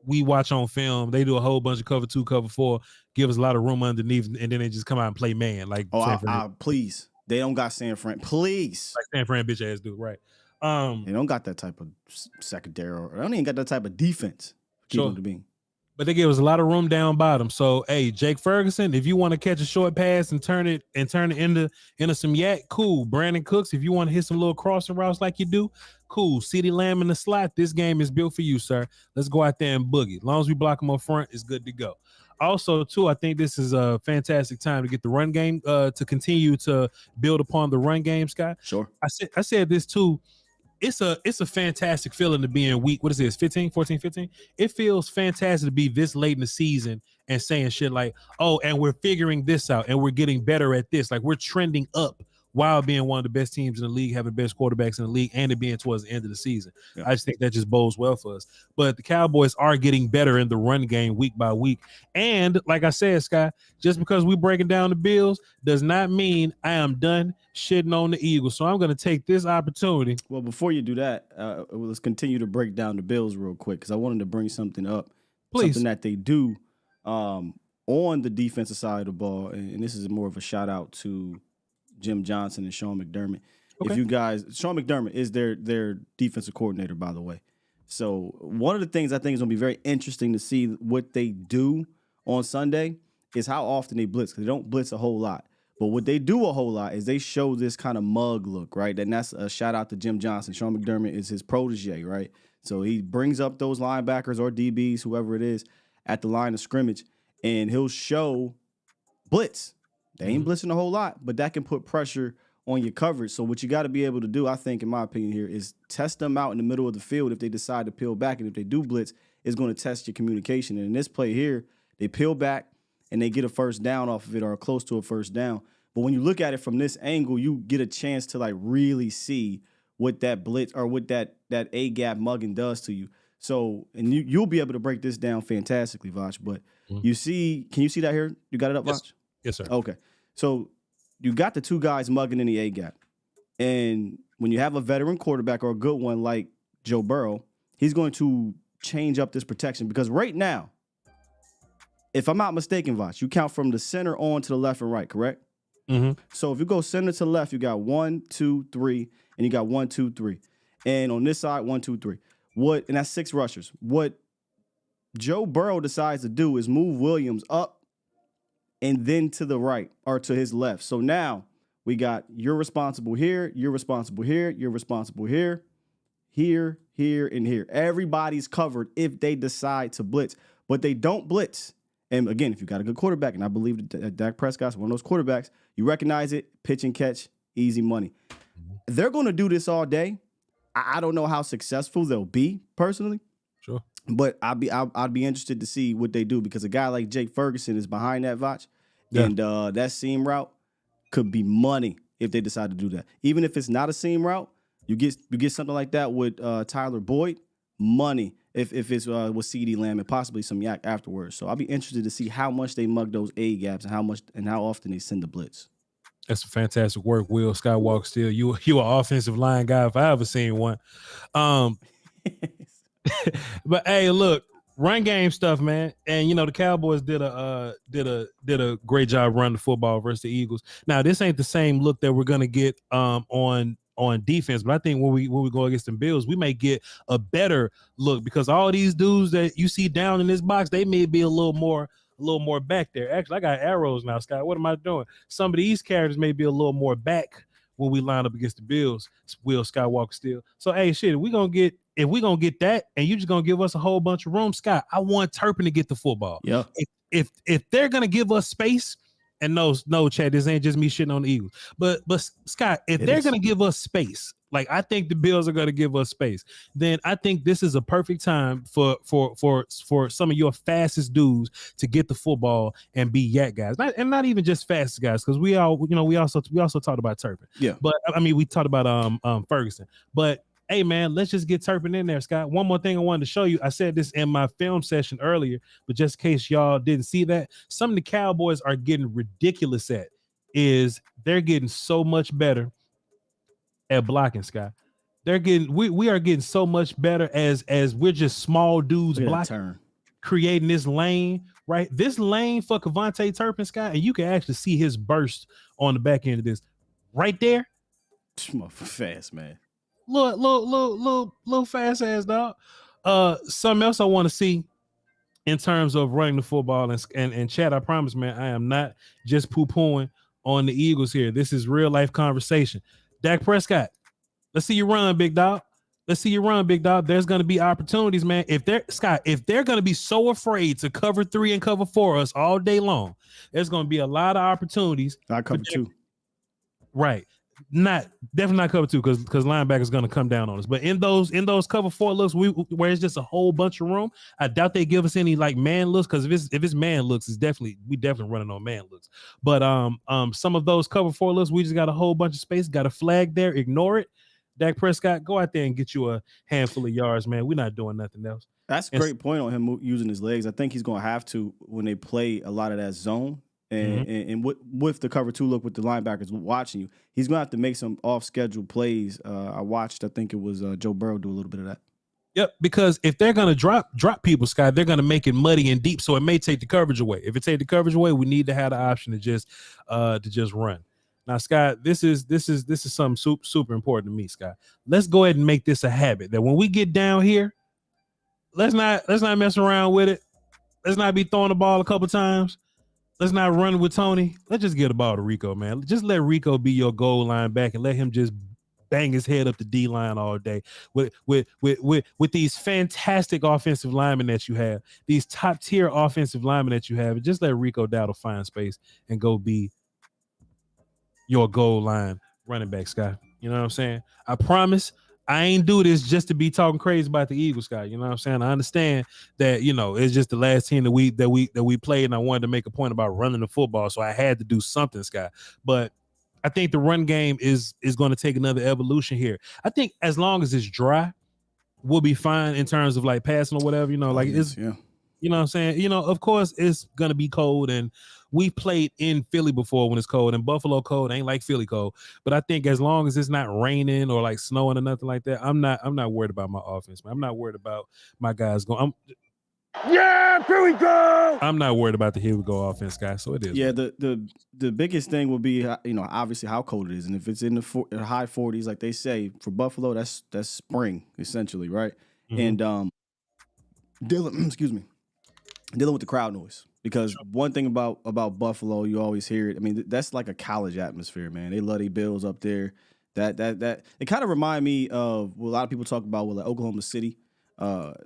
S2: we watch on film, they do a whole bunch of cover 2, cover 4, give us a lot of room underneath, and then they just come out and play man. Like,
S1: please, they don't got San Fran. Please,
S2: like San Fran bitch ass dude, right?
S1: They don't got that type of secondary, or they don't even got that type of defense.
S2: Sure. But they give us a lot of room down bottom. So, hey, Jake Ferguson, if you want to catch a short pass and turn it into some yak, cool. Brandon Cooks, if you want to hit some little crossing routes like you do, cool. CeeDee Lamb in the slot. This game is built for you, sir. Let's go out there and boogie. As long as we block them up front, it's good to go. Also, too, I think this is a fantastic time to get the run game to continue to build upon the run game, Scott.
S1: Sure.
S2: I said this too. It's a fantastic feeling to be in week, what is this, 15? It feels fantastic to be this late in the season and saying shit like, oh, and we're figuring this out and we're getting better at this. Like, we're trending up while being one of the best teams in the league, having the best quarterbacks in the league, and it being towards the end of the season. Yeah. I just think that just bodes well for us. But the Cowboys are getting better in the run game week by week. And like I said, Sky, just because we're breaking down the Bills does not mean I am done shitting on the Eagles. So I'm going to take this opportunity.
S1: Well, before you do that, let's continue to break down the Bills real quick because I wanted to bring something up.
S2: Please.
S1: Something that they do on the defensive side of the ball. And this is more of a shout out to Jim Johnson and Sean McDermott. Okay. If you guys, Sean McDermott is their defensive coordinator, by the way. So one of the things I think is going to be very interesting to see what they do on Sunday is how often they blitz, because they don't blitz a whole lot. But what they do a whole lot is they show this kind of mug look, right? And that's a shout out to Jim Johnson. Sean McDermott is his protege, right? So he brings up those linebackers or DBs, whoever it is, at the line of scrimmage, and he'll show blitz. They ain't blitzing a whole lot, but that can put pressure on your coverage. So what you got to be able to do, I think, in my opinion here, is test them out in the middle of the field if they decide to peel back. And if they do blitz, it's going to test your communication. And in this play here, they peel back and they get a first down off of it or close to a first down. But when you look at it from this angle, you get a chance to like really see what that blitz or what that A-gap mugging does to you. So, and you'll be able to break this down fantastically, Voch. But can you see that here? You got it up, Voch?
S2: Yes, sir.
S1: Okay. So you got the two guys mugging in the A-gap. And when you have a veteran quarterback or a good one like Joe Burrow, he's going to change up this protection. Because right now, if I'm not mistaken, Voch, you count from the center on to the left and right, correct? So if you go center to left, you got 1, 2, 3, and you got 1, 2, 3. And on this side, 1, 2, 3. And that's 6 rushers. What Joe Burrow decides to do is move Williams up and then to the right or to his left. So now we got you're responsible here, you're responsible here, you're responsible here, here, and here. Everybody's covered if they decide to blitz, but they don't blitz. And again, if you got a good quarterback, and I believe that Dak Prescott's one of those quarterbacks, you recognize it, pitch and catch, easy money. They're going to do this all day. I don't know how successful they'll be personally.
S2: Sure.
S1: But I'd be interested to see what they do because a guy like Jake Ferguson is behind that Voch, and that seam route could be money if they decide to do that. Even if it's not a seam route, you get something like that with Tyler Boyd, money. If it's with CeeDee Lamb and possibly some yak afterwards. So I'll be interested to see how much they mug those A gaps and how often they send the blitz.
S2: That's some fantastic work, Will Skywalker. Still, you an offensive line guy if I ever seen one. But hey, look, run game stuff, man. And the Cowboys did a great job running the football versus the Eagles. Now, this ain't the same look that we're gonna get on defense, but I think when we go against the Bills, we may get a better look because all these dudes that you see down in this box, they may be a little more back there. Actually, I got arrows now, Scott. What am I doing? Some of these characters may be a little more back when we line up against the Bills. Will Skywalker still. So hey, shit, if we gonna get that, and you just gonna give us a whole bunch of room, Scott, I want Turpin to get the football.
S1: Yeah.
S2: If they're gonna give us space, and no, Chad, this ain't just me shitting on the Eagles, but Scott, if they're gonna give us space, like I think the Bills are gonna give us space, then I think this is a perfect time for some of your fastest dudes to get the football and be yak guys, not even just fastest guys, because we also talked about Turpin.
S1: Yeah.
S2: But I mean, we talked about Ferguson, but. Hey, man, let's just get Turpin in there, Scott. One more thing I wanted to show you. I said this in my film session earlier, but just in case y'all didn't see that, some of the Cowboys are getting ridiculous at is they're getting so much better at blocking, Scott. We are getting so much better as we're just small dudes blocking, creating this lane, right? This lane for Kevontae Turpin, Scott, and you can actually see his burst on the back end of this right there.
S1: Fast, man.
S2: Little fast ass dog. Something else I want to see in terms of running the football and Chad, I promise, man, I am not just poo-pooing on the Eagles here. This is real life conversation. Dak Prescott, let's see you run, big dog. Let's see you run, big dog. There's going to be opportunities, man. If they're going to be so afraid to cover 3 and cover 4 us all day long, there's going to be a lot of opportunities.
S1: I cover 2.
S2: Right. Definitely not cover 2 because linebackers going to come down on us. But in those cover 4 looks, where it's just a whole bunch of room, I doubt they give us any like man looks, because if it's man looks, we definitely running on man looks. But some of those cover 4 looks, we just got a whole bunch of space, got a flag there, ignore it. Dak Prescott, go out there and get you a handful of yards, man. We're not doing nothing else.
S1: That's a great point on him using his legs. I think he's going to have to when they play a lot of that zone. And with the cover 2 look with the linebackers watching you, he's going to have to make some off-schedule plays. I think it was Joe Burrow do a little bit of that.
S2: Yep, because if they're going to drop people, Scott, they're going to make it muddy and deep, so it may take the coverage away. If it take the coverage away, we need to have the option to just run. Now, Scott, this is something super important to me, Scott. Let's go ahead and make this a habit that when we get down here, let's not mess around with it. Let's not be throwing the ball a couple times. Let's not run with Tony. Let's just get the ball to Rico, man. Just let Rico be your goal line back and let him just bang his head up the D line all day with these fantastic offensive linemen that you have, these top tier offensive linemen that you have, and just let Rico Dowdle find space and go be your goal line running back, Scott. You know what I'm saying? I promise I ain't do this just to be talking crazy about the Eagles, Scott. You know what I'm saying? I understand that, it's just the last team that we played, and I wanted to make a point about running the football, so I had to do something, Scott. But I think the run game is going to take another evolution here. I think as long as it's dry, we'll be fine in terms of like passing or whatever, you know what I'm saying? Of course it's going to be cold, and we played in Philly before when it's cold, and Buffalo cold ain't like Philly cold. But I think as long as it's not raining or like snowing or nothing like that, I'm not worried about my offense, man. I'm not worried about my guys going.
S5: Yeah, here we go.
S2: I'm not worried about the here we go offense, guys. So it is.
S1: Yeah, the biggest thing will be, obviously how cold it is, and if it's in the high 40s, like they say for Buffalo, that's spring essentially, right?
S2: Mm-hmm.
S1: And dealing with the crowd noise, because one thing about Buffalo, you always hear it. I mean, that's like a college atmosphere, man. They love their Bills up there. That it kind of remind me of what a lot of people talk about with like Oklahoma City.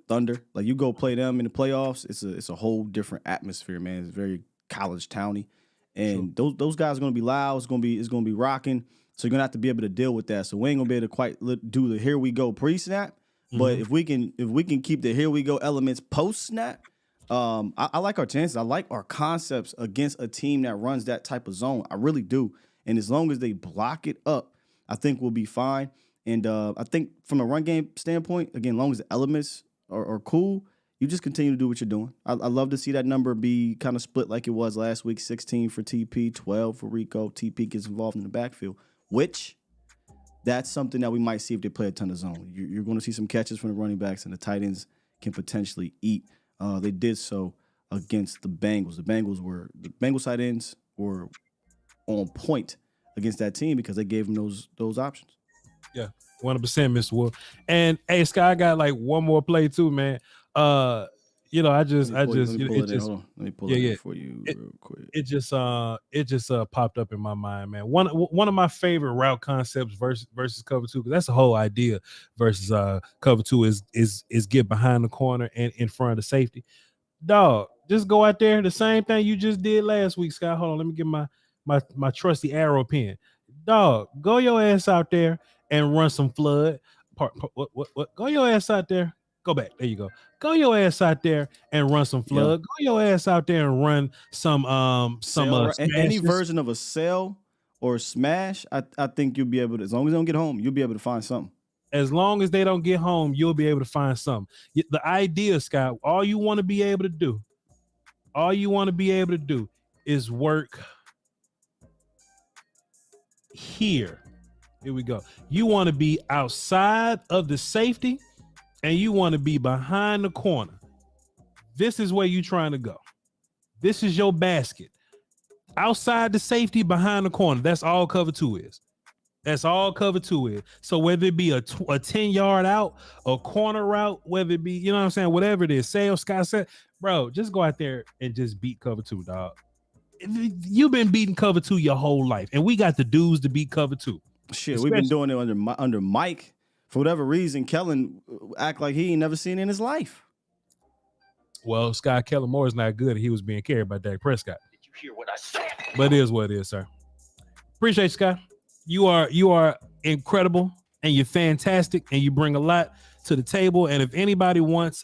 S1: Thunder, like you go play them in the playoffs, it's a whole different atmosphere, man. It's very college towny, and those guys are gonna be loud. It's gonna be rocking. So you're gonna have to be able to deal with that. So we ain't gonna be able to quite do the here we go pre-snap, but if we can keep the here we go elements post-snap, I like our chances. I like our concepts against a team that runs that type of zone. I really do. And as long as they block it up, I think we'll be fine. And I think from a run game standpoint, again, as long as the elements are cool, you just continue to do what you're doing. I love to see that number be kind of split like it was last week, 16 for TP, 12 for Rico. TP gets involved in the backfield, which that's something that we might see if they play a ton of zone. You're going to see some catches from the running backs, and the tight ends can potentially eat. They did so against the Bengals. The Bengals tight ends were on point against that team because they gave them those options.
S2: Yeah, 100%, Mr. Wolf. And hey, Sky, I got like one more play too, man. I just
S1: let me pull it for you real quick.
S2: It just popped up in my mind, man. One of my favorite route concepts versus cover two, because that's the whole idea versus cover two is get behind the corner and in front of the safety. Dog, just go out there, the same thing you just did last week, Sky. Hold on, let me get my trusty arrow pen. Dog, go your ass out there and run some flood. What? Go your ass out there. Go back. There you go. Go your ass out there and run some flood. Go your ass out there and run some
S1: any version of a sail or smash. I think you'll be able to, as long as they don't get home, you'll be able to find something.
S2: As long as they don't get home, you'll be able to find something. The idea, Scott, all you want to be able to do is work here. Here we go. You want to be outside of the safety and you want to be behind the corner. This is where you're trying to go. This is your basket. Outside the safety, behind the corner. That's all cover two is. That's all cover two is. So whether it be a 10-yard out, a corner route, whether it be, you know what I'm saying, whatever it is, Sale, Scott said, bro, just go out there and just beat cover two, dog. You've been beating cover two your whole life, and we got the dudes to beat cover two.
S1: Shit, we've been doing it under Mike. For whatever reason, Kellen act like he ain't never seen it in his life.
S2: Well, Scott, Kellen Moore is not good. He was being carried by Dak Prescott.
S6: Did you hear what I said?
S2: But it is what it is, sir. Appreciate you, Scott. You are incredible, and you're fantastic, and you bring a lot to the table. And if anybody wants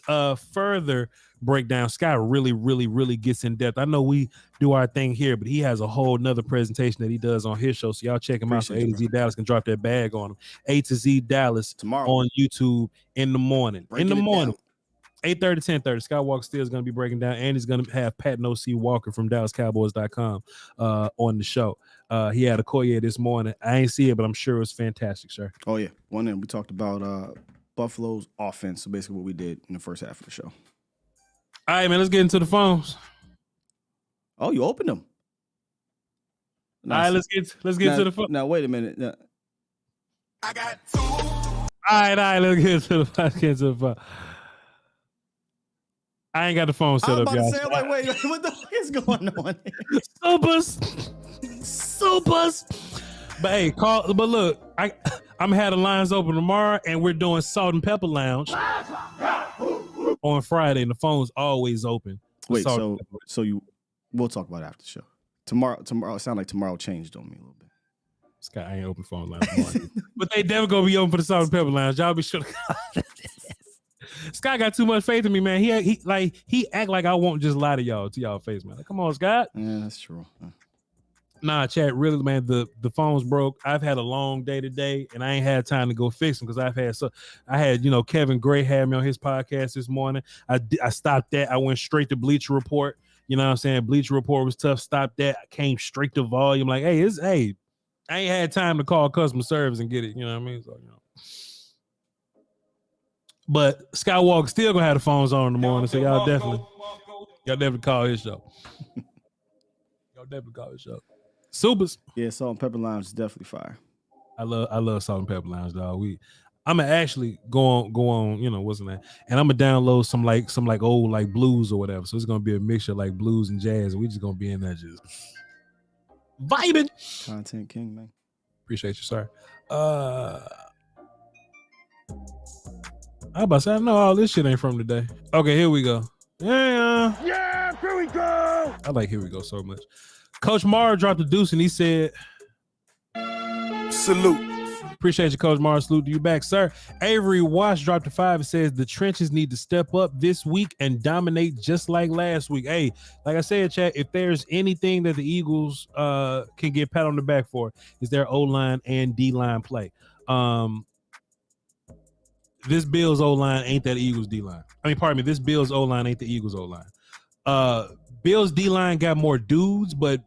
S2: further breakdown, Scott really, really, really gets in depth. I know we do our thing here, but he has a whole nother presentation that he does on his show. So y'all check him out so A to Z Dallas can drop that bag on him. A to Z Dallas tomorrow on YouTube in the morning. 8:30 to 10:30. Skywalker Steele is going to be breaking down, and he's going to have Pat NOC Walker from DallasCowboys.com on the show. He had a Koye this morning. I ain't see it, but I'm sure it was fantastic, sir.
S1: Oh, yeah. One thing we talked about Buffalo's offense. So basically what we did in the first half of the show.
S2: All right, man, let's get into the phones.
S1: Oh, you opened them.
S2: All right, let's get to the phone.
S1: Now, wait a minute.
S5: I got two.
S2: All right, let's get to the phone. I ain't got the phone set up, guys.
S1: I was about to say, wait, what the fuck is going on here?
S2: Supers. But hey, but look, I'm had the lines open tomorrow, and we're doing Salt and Pepper Lounge on Friday, and the phone's always open.
S1: Wait, so we'll talk about it after the show. Tomorrow, it sounds like tomorrow changed on me a little bit.
S2: Scott, I ain't open phone line tomorrow. But they never gonna be open for the Salt and Pepper Lounge. Y'all be sure. Scott got too much faith in me, man. He act like I won't just lie to y'all face, man. Like, come on, Scott.
S1: Yeah, that's true.
S2: Nah, chat, really, man. The phone's broke. I've had a long day today, and I ain't had time to go fix them because I had Kevin Gray had me on his podcast this morning. I stopped that. I went straight to Bleacher Report. You know what I'm saying? Bleacher Report was tough. Stopped that. I came straight to Volume. Like, hey, I ain't had time to call customer service and get it. You know what I mean? So, But Skywalker still gonna have the phones on in the morning, so y'all definitely call his show. Y'all definitely call his show. Supers.
S1: Yeah, Salt and Pepper Lounge is definitely fire.
S2: I love Salt and Pepper Lounge, dog. I'm gonna actually go on, you know, what's the name? And I'm gonna download some like old like blues or whatever. So it's gonna be a mixture of like blues and jazz. And we just gonna be in there just vibing.
S1: Content king, man.
S2: Appreciate you, sir. I about to say, I know all this shit ain't from today. Okay, here we go.
S5: Yeah, here we go.
S2: I like here we go so much. Coach Mara dropped a deuce and he said,
S5: Salute.
S2: appreciate you, Coach Mara. Salute to you back, sir. Avery Wash dropped a 5 and says the trenches need to step up this week and dominate just like last week. Hey, like I said, chat, if there's anything that the Eagles can get pat on the back for, is their O-line and D-line play. This Bills O-line ain't that Eagles D-line. I mean, pardon me, this Bills O-line ain't the Eagles O-line. Bills D-line got more dudes, but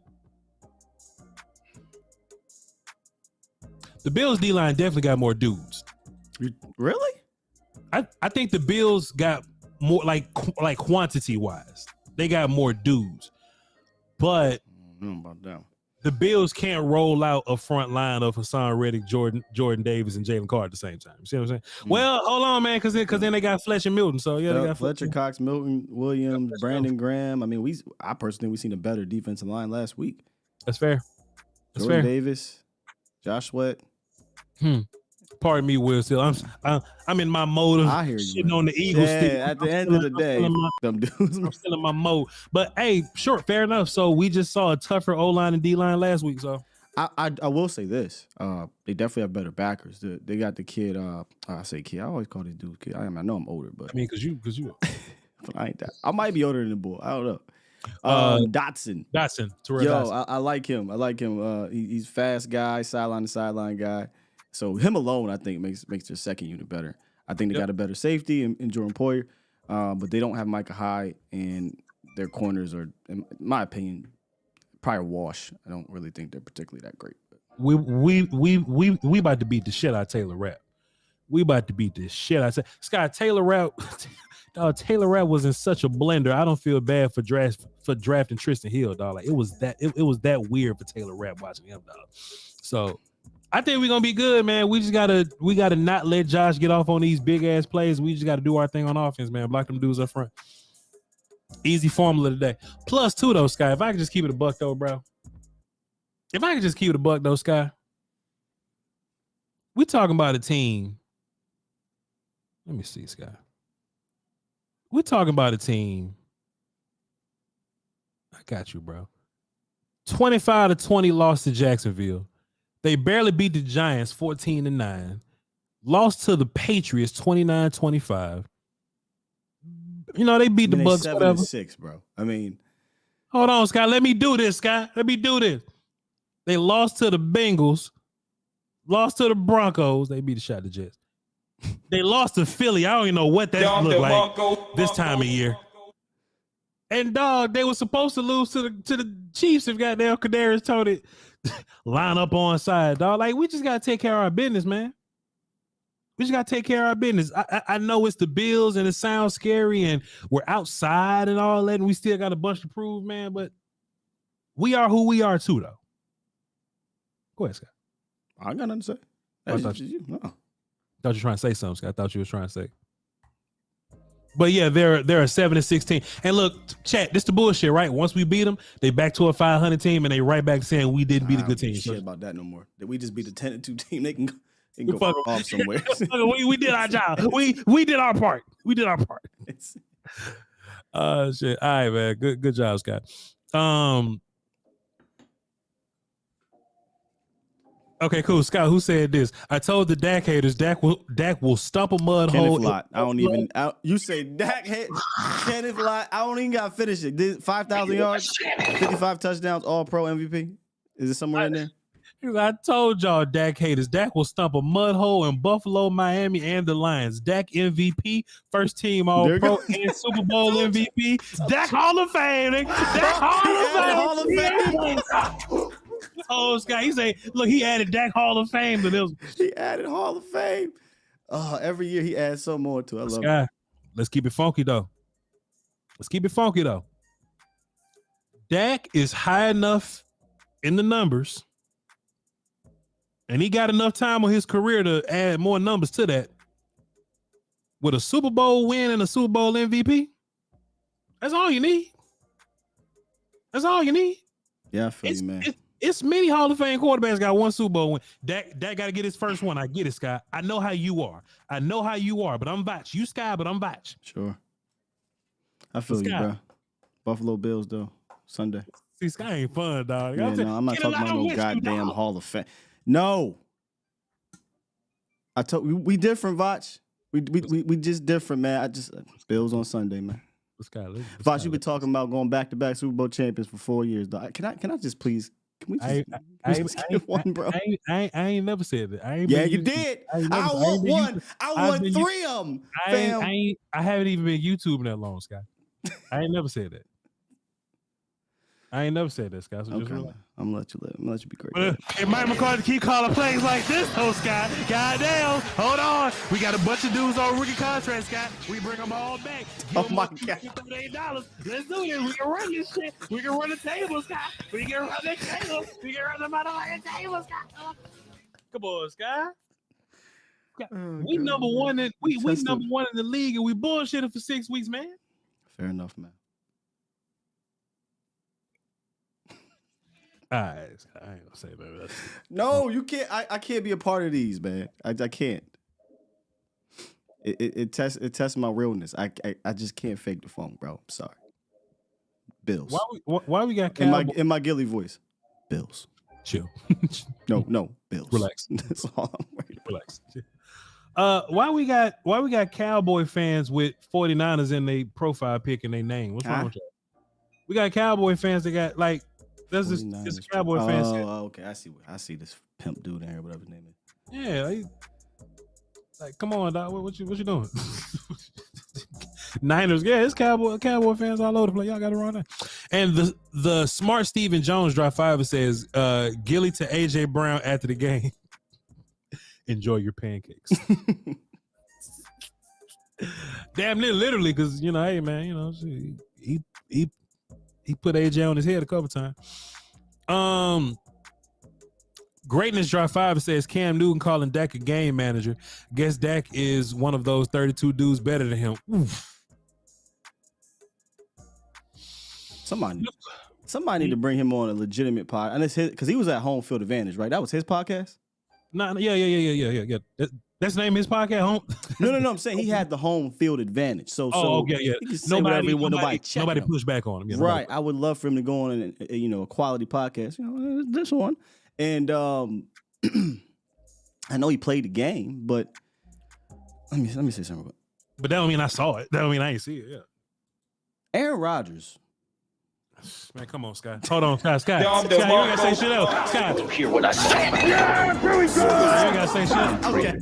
S2: the Bills D-line definitely got more dudes.
S1: Really?
S2: I think the Bills got more like quantity-wise. They got more dudes. But
S1: I don't know about that.
S2: The Bills can't roll out a front line of Hassan Reddick, Jordan Davis, and Jalen Carter at the same time. You see what I'm saying? Well, hold on, man, because then they got Fletcher Milton. So yeah, they got
S1: Fletcher, Cox, Milton, Williams, Brandon Graham. I mean, I personally think we seen a better defensive line last week.
S2: That's fair. That's
S1: Jordan
S2: fair.
S1: Davis, Josh Sweat.
S2: Pardon me, Will. Still, I'm in my mode of
S1: I hear you,
S2: shitting on the Eagles.
S1: Yeah, at the end of the day, them dudes.
S2: I'm still in my mode. But hey, sure, fair enough. So we just saw a tougher O-line and D-line last week. So
S1: I will say this: they definitely have better backers. They got the kid. I say kid. I always call this dude kid. I know I'm older, but
S2: I mean, because you.
S1: But I ain't that. I might be older than the boy. I don't know. Dotson,
S2: Terrell Dotson.
S1: I like him. He's fast guy, sideline to sideline guy. So him alone, I think, makes their second unit better. I think they got a better safety in Jordan Poyer, but they don't have Micah Hyde, and their corners are, in my opinion, probably wash. I don't really think they're particularly that great.
S2: We about to beat the shit out of Taylor Rapp. We about to beat the shit out of Scott Taylor Rapp. Taylor Rapp was in such a blender. I don't feel bad for drafting Tristan Hill, dog. Like it was that weird for Taylor Rapp watching him, dog. So I think we're gonna be good, man. We gotta not let Josh get off on these big ass plays. We just gotta do our thing on offense, man. Block them dudes up front. Easy formula today. Plus 2 though, Sky. If I could just keep it a buck though, bro. If I could just keep it a buck though, Sky. We talking about a team. Let me see, Sky. We're talking about a team. I got you, bro. 25-20 lost to Jacksonville. They barely beat the Giants 14-9. Lost to the Patriots 29-25. You know, they beat the Bucks.
S1: 7-6, bro. I mean,
S2: hold on, Scott. Let me do this, Scott. Let me do this. They lost to the Bengals. Lost to the Broncos. They beat the shot the Jets. They lost to Philly. I don't even know what that looked like this time of year. And dog, they were supposed to lose to the Chiefs if goddamn Kadarius told it. Line up on side, dog. Like, we just gotta take care of our business, man. We just gotta take care of our business. I know it's the Bills and it sounds scary and we're outside and all that, and we still got a bunch to prove, man. But we are who we are too, though. Go ahead, Scott.
S1: I got nothing to say.
S2: I thought you were trying to say something, Scott. I thought you was trying to say. But yeah, they're a 7-16. And look, chat, this the bullshit, right? Once we beat them, they back to a 500 team, and they right back saying we didn't beat a good team.
S1: Shit about that no more. That we just beat a 10-2 team. They can go off somewhere.
S2: we did our job. We did our part. We did our part. Shit. All right, man. Good job, Scott. Okay, cool. Scott, who said this? I told the Dak haters, Dak will stump a mud hole.
S1: Lott. You say Dak hit Kenneth Lott. I don't even got to finish it. Did 5,000 yards, 55 touchdowns, all pro MVP. Is it somewhere in there?
S2: I told y'all, Dak haters, Dak will stump a mud hole in Buffalo, Miami, and the Lions. Dak MVP, first team All Pro, and Super Bowl MVP. Dak Hall of Fame. Dak Hall of Fame. Oh, Scott, he say, look, he added Dak Hall of Fame to this.
S1: He added Hall of Fame. Oh, every year he adds so more to it. I love
S2: Sky,
S1: it.
S2: let's keep it funky though. Dak is high enough in the numbers, and he got enough time on his career to add more numbers to that. With a Super Bowl win and a Super Bowl MVP, that's all you need.
S1: Yeah, I feel you, man.
S2: It's many Hall of Fame quarterbacks got one Super Bowl win. Dak got to get his first one. I get it, Sky. I know how you are, but I'm Voch. You Sky, but I'm Voch.
S1: Sure. I feel you, bro. Buffalo Bills, though, Sunday.
S2: See, Sky ain't fun, dog.
S1: Yeah, no, I'm not talking about no goddamn Hall of Fame. No. I told we different, Voch. We just different, man. Bills on Sunday, man. Voch, you been talking about going back-to-back Super Bowl champions for 4 years, dog. Can I just please? Can we just get one, bro?
S2: I ain't never said that.
S1: You did. I want one. I want 3 of them.
S2: I haven't even been YouTubing that long, Scott. I ain't never said that. Scott. So
S1: okay, I'm gonna let you live. I'm gonna let you be great.
S2: If Mike McCarthy keep calling plays like this, Scott. Goddamn. Hold on. We got a bunch of dudes on rookie contracts, Scott. We bring them all back.
S1: Oh my God.
S2: $38. Let's do this. We can run this shit. We can run the table, Scott. We can run the table. We can run the motherfucking table, Scott. Come on, Scott. We number one in number one in the league, and we bullshitted for 6 weeks, man.
S1: Fair enough, man.
S2: All right, I ain't gonna say that.
S1: No, you can't. I can't be a part of these, man. I can't. It tests my realness. I just can't fake the funk, bro. I'm sorry. Bills.
S2: Why we got Cowboys?
S1: in my Gilly voice? Bills.
S2: Chill.
S1: No, Bills.
S2: Relax.
S1: That's all I'm worried
S2: about. Relax. Why we got Cowboy fans with 49ers in their profile pic and their name? What's wrong with that? We got Cowboy fans that got like. This Cowboy fan.
S1: Oh, okay. I see this pimp dude in here, whatever his name is.
S2: Yeah, like come on, dog. What you doing? Niners, yeah, it's Cowboy fans all over the place. Y'all got it wrong there. And the smart Stephen Jones drop 5 and says, Gilly to AJ Brown after the game. Enjoy your pancakes. Damn near literally, because hey man, he put AJ on his head a couple times. Greatness drop 5 says Cam Newton calling Dak a game manager. Guess Dak is one of those 32 dudes better than him. Oof.
S1: Somebody need to bring him on a legitimate pod, and it's his because he was at Home Field Advantage, right? That was his podcast.
S2: No, yeah. That's the name of his podcast. Home.
S1: No. I'm saying he had the Home Field Advantage. So
S2: okay, yeah.
S1: He can say whatever he want. Nobody
S2: push back on him. Yeah,
S1: right. I would love for him to go on a quality podcast. This one, and I know he played the game, but let me say something.
S2: But that don't mean I saw it. That don't mean I ain't see it. Yeah.
S1: Aaron Rodgers.
S2: Man, come on, Scott. Hold on, Scott. Scott, you ain't gotta say shit else. Scott,
S6: You hear what I say?
S5: Yeah, here we go.
S2: you ain't gotta say shit else.
S1: Okay.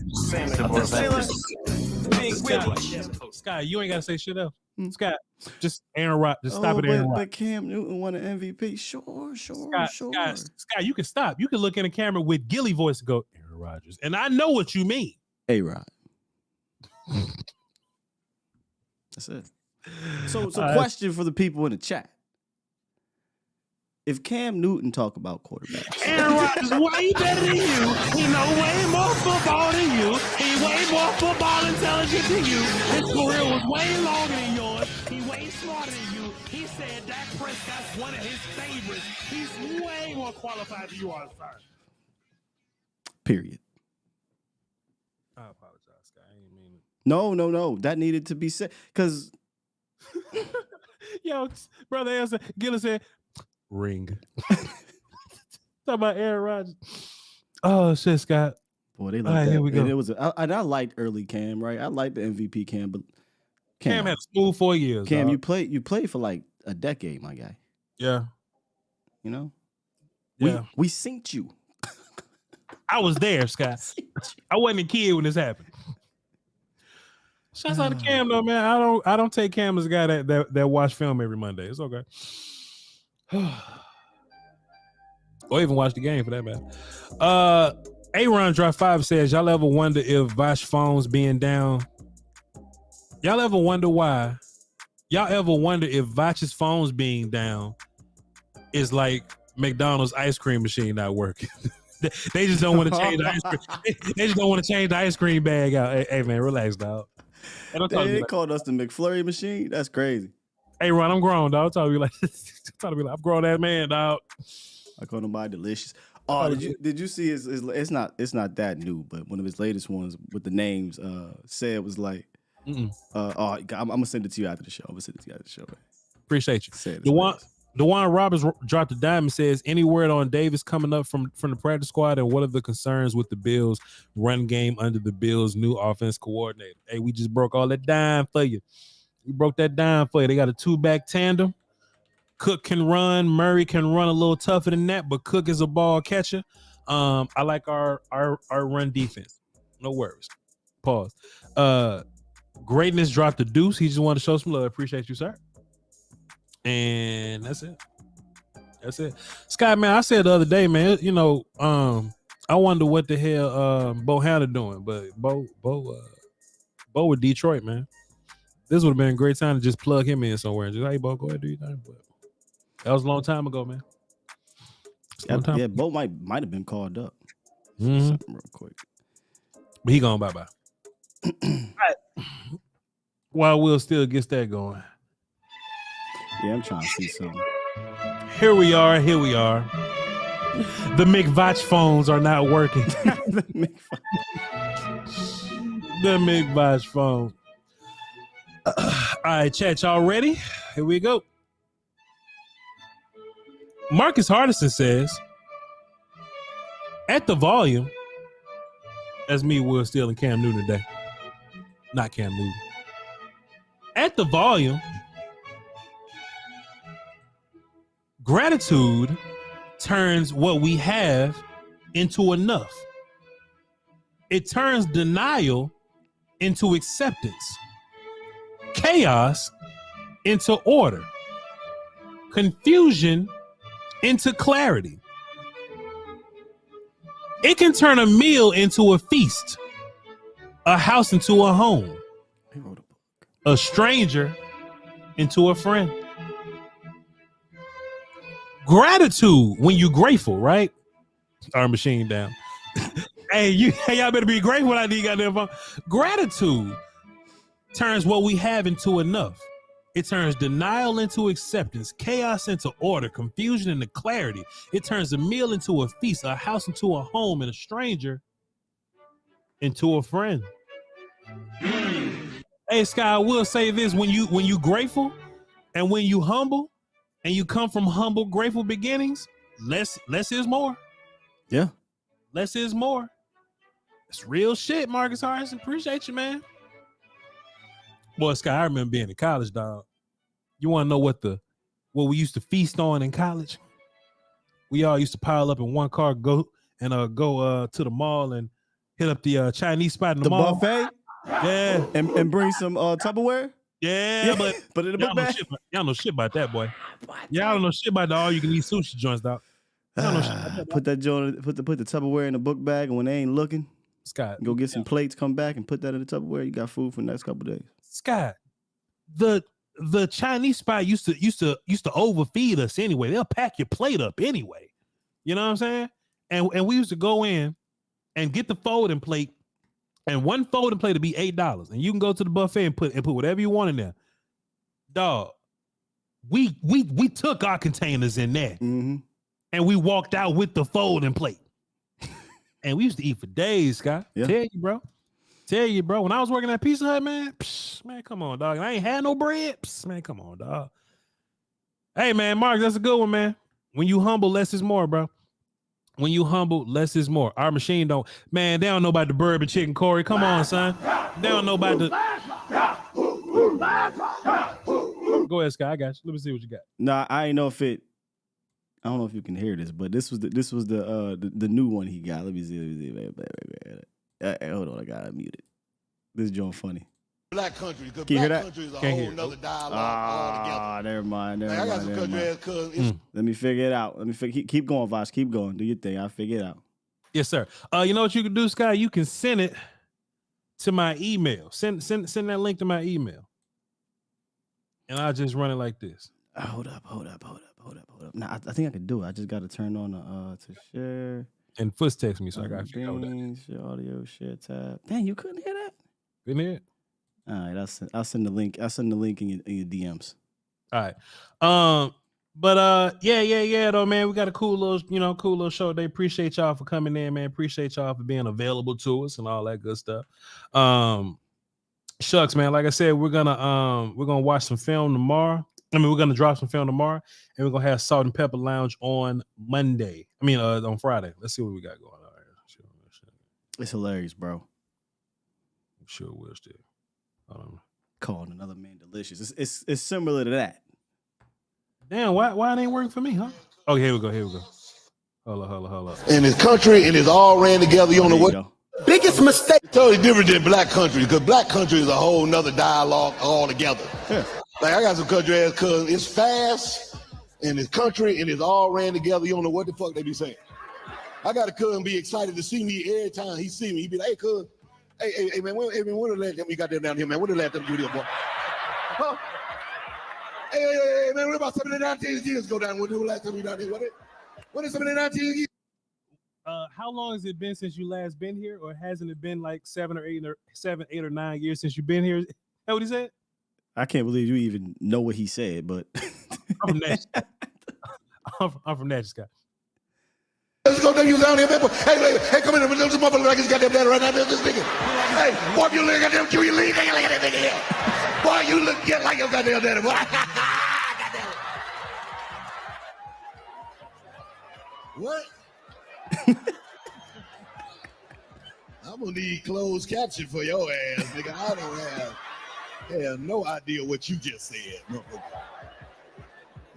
S2: Scott, you ain't gotta say shit else. Scott, just Aaron Rodgers. Just stop it, Aaron Rodgers.
S1: But Cam Newton won an MVP. Sure.
S2: Scott, you can stop. You can look in the camera with Gilly voice and go, Aaron Rodgers. And I know what you mean.
S1: A-Rod. That's it. So question for the people in the chat. If Cam Newton talk about quarterbacks,
S2: Aaron Rodgers way better than you. He know way more football than you. He way more football intelligent than you. His career was way longer than yours. He way smarter than you. He said Dak Prescott's one of his favorites. He's way more qualified than you are, sir.
S1: period.
S2: I apologize, Scott. I didn't mean it.
S1: No. That needed to be said because.
S2: Yo, brother answer. Gillis said, ring. Talk about Aaron Rodgers. Oh shit, Scott.
S1: Boy, they like
S2: right,
S1: that.
S2: Here we go.
S1: And it was I liked early Cam, right? I liked the MVP Cam, but
S2: Cam had a smooth 4 years.
S1: Cam,
S2: dog.
S1: you played for like a decade, my guy.
S2: Yeah.
S1: You know?
S2: Yeah.
S1: We synced you.
S2: I was there, Scott. I wasn't a kid when this happened. Shouts out to Cam though, man. I don't take Cam as a guy that watch film every Monday. It's okay. Or even watch the game for that matter. Aaron Drop 5 says, y'all ever wonder if Voch phones being down? Y'all ever wonder why? Y'all ever wonder if Voch's phones being down is like McDonald's ice cream machine not working? They just don't want to change the ice cream. They just don't want to change the ice cream bag out. Hey man, relax, dog.
S1: They called us the McFlurry machine. That's crazy.
S2: Hey Ron, I'm grown, dog. I'm I'm grown ass man, dog.
S1: I call nobody delicious. Oh, did you see it's not that new, but one of his latest ones with the names said was like, I'm gonna send it to you after the show. Man.
S2: Appreciate you. DeJuan Roberts dropped a dime and says, any word on Davis coming up from the practice squad, and what are the concerns with the Bills run game under the Bills' new offense coordinator? Hey, we just broke all that dime for you. We broke that dime for you. They got a 2-back tandem. Cook can run. Murray can run a little tougher than that, but Cook is a ball catcher. I like our run defense. No worries. Pause. Greatness dropped the deuce. He just wanted to show some love. Appreciate you, sir. And that's it. Scott, man, I said the other day, man, I wonder what the hell Bo Hanna doing, but Bo with Detroit, man. This would have been a great time to just plug him in somewhere and just, hey, Bo, go ahead, do your thing. But that was a long time ago, man.
S1: Yeah, Bo might have been called up.
S2: Mm-hmm.
S1: Something real quick.
S2: But he gone bye-bye. All right. While Will still gets that going.
S1: Yeah, I'm trying to see something.
S2: Here we are. The McVoch phones are not working. The McVoch phone. All right, chat, y'all ready? Here we go. Marcus Hardison says, at the volume, that's me, Will Steele, and Cam Newton today. Not Cam Newton. At the volume, gratitude turns what we have into enough. It turns denial into acceptance, chaos into order, confusion into clarity. It can turn a meal into a feast, a house into a home, a stranger into a friend. Gratitude, when you're grateful, right? Our machine down. Hey, y'all better be grateful when I need goddamn phone. Gratitude turns what we have into enough. It turns denial into acceptance, chaos into order, confusion into clarity. It turns a meal into a feast, a house into a home, and a stranger into a friend. Hey, Sky, I will say this: when you grateful and when you humble and you come from humble, grateful beginnings, less is more.
S1: Yeah.
S2: Less is more. It's real shit, Marcus Harrison. Appreciate you, man. Boy, Sky, I remember being in college, dog. You want to know what we used to feast on in college? We all used to pile up in one car, go to the mall and hit up the Chinese spot in the mall.
S1: Buffet?
S2: Yeah.
S1: And bring some Tupperware?
S2: Yeah, but
S1: put it in the book bag.
S2: Y'all know shit about that, boy. Y'all don't know shit about the all you can eat sushi joints, dog. Y'all know shit about that,
S1: put that joint, put the Tupperware in the book bag, and when they ain't looking,
S2: Scott,
S1: go get some plates, come back and put that in the Tupperware. You got food for the next couple of days.
S2: Scott, the Chinese spot used to overfeed us anyway. They'll pack your plate up anyway. You know what I'm saying? And we used to go in and get the folding plate, and one folding plate would be $8. And you can go to the buffet and put whatever you want in there. Dog, we took our containers in there,
S1: mm-hmm.
S2: and we walked out with the folding plate. And we used to eat for days, Scott.
S1: Yeah.
S2: Tell you, bro. When I was working at Pizza Hut, man, man, come on, dog. And I ain't had no bread. Man, come on, dog. Hey, man, Mark, that's a good one, man. When you humble, less is more, bro. When you humble, less is more. Our machine don't. Man, they don't know about the bourbon chicken, Corey. Come on, son. They don't know about the. Go ahead, Scott. I got you. Let me see what you got.
S1: Nah, I ain't know if it. I don't know if you can hear this, but this was the new one he got. Let me see. Hold on, I got it muted. This is John funny.
S5: Black country, because
S1: Can you hear
S5: black
S1: that?
S5: country is a
S2: Can't
S5: whole
S2: hear.
S5: nother dialogue altogether.
S1: Never mind.
S5: I got some country ass cousins.
S1: Let me figure it out. Keep going, Voch. Keep going. Do your thing. I'll figure it out.
S2: Yes, sir. You know what you can do, Sky? You can send it to my email. Send that link to my email. And I'll just run it like this.
S1: Hold up. Nah, I think I could do it. I just got to turn on to share.
S2: And Foots text me, so I got to
S1: Share audio, share tab. Dang, you couldn't hear that?
S2: Couldn't hear it?
S1: All right, I'll send the link. I'll send the link in your DMs.
S2: All right. But yeah, though, man, we got a cool little show today. Appreciate y'all for coming in, man. Appreciate y'all for being available to us and all that good stuff. Shucks, man. Like I said, we're gonna watch some film tomorrow. We're gonna drop some film tomorrow, and we're gonna have Salt and Pepper Lounge on Monday. On Friday. Let's see what we got going on here. Sure.
S1: It's hilarious, bro.
S2: I'm sure we'll still.
S1: Calling another man delicious. It's similar to that.
S2: Damn, why it ain't working for me, huh? Oh, here we go. Hold on.
S5: In his country, and it's all ran together. You don't know what.
S1: Go.
S5: Biggest mistake. Totally different than black country, because black country is a whole nother dialogue altogether.
S1: Yeah.
S5: Like I got some country ass cousins. It's fast, and it's country, and it's all ran together. You don't know what the fuck they be saying. I got a cousin be excited to see me every time he see me. He be like, "Hey, cousin, hey, man, when the last time you got that down here, man? When the last time you do this, boy? Huh? Hey, man, what about 19 years ago down? When the last time you down here? What is 19 years?
S2: How long has it been since you last been here, or hasn't it been like 7, 8 or 9 years since you've been here? Is that what he said?
S1: I can't believe you even know what he said, but
S2: I'm from Natchez. I'm from Natchez, Scott.
S5: Let's go down you down here, man. Hey, come in here. This motherfucker like he's got that right now. This nigga. Hey, boy, you look at them, you leave, look at that nigga here. Boy, you look just like your goddamn daddy, boy. What? I'm gonna need closed caption for your ass, nigga. I don't have no idea what you just said.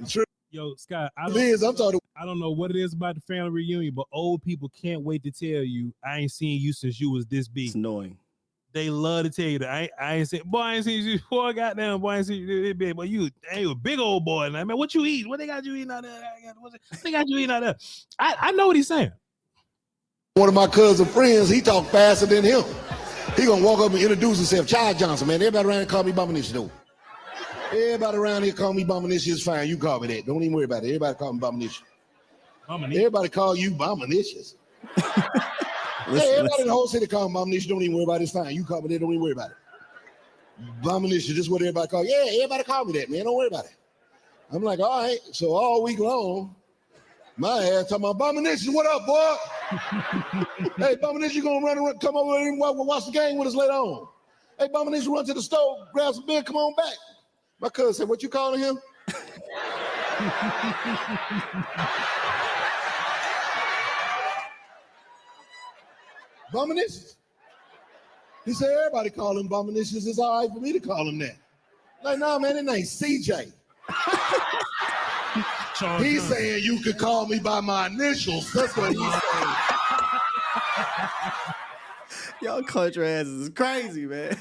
S5: True.
S2: Yo, Scott, I don't know what it is about the family reunion, but old people can't wait to tell you, I ain't seen you since you was this big.
S1: It's annoying.
S2: They love to tell you that I ain't seen, boy, I ain't seen you before. Goddamn, boy, I ain't seen you this big. But you a big old boy now, man. What you eat? What they got you eating out there? What they got you eating out there? I know what he's saying.
S5: One of my cousin friends, he talk faster than him. He gonna walk up and introduce himself. Charles Johnson, man. Everybody around here call me Bombinish, though. Everybody around here call me Bombinish. It's fine. You call me that. Don't even worry about it. Everybody call me Bombinish. Everybody call you Bombinicious. Hey, everybody in the whole city call me Bombinish. Don't even worry about it. It's fine. You call me that. Don't even worry about it. Bombinicious. This is what everybody call. Yeah, everybody call me that, man. Don't worry about it. I'm like, all right. So all week long, my ass talking about Bombinicious. What up, boy? Hey, Bombinicious, you gonna run, come over here and watch the game with us later on. Hey, Bombinicious, run to the stove, grab some beer, come on back. My cousin said, what you calling him? Bombinicious. He said, everybody call him Bombinicious. It's all right for me to call him that. Like, nah, man, it ain't CJ. He's saying you could call me by my initials. That's what he's saying.
S1: Y'all country asses is crazy, man.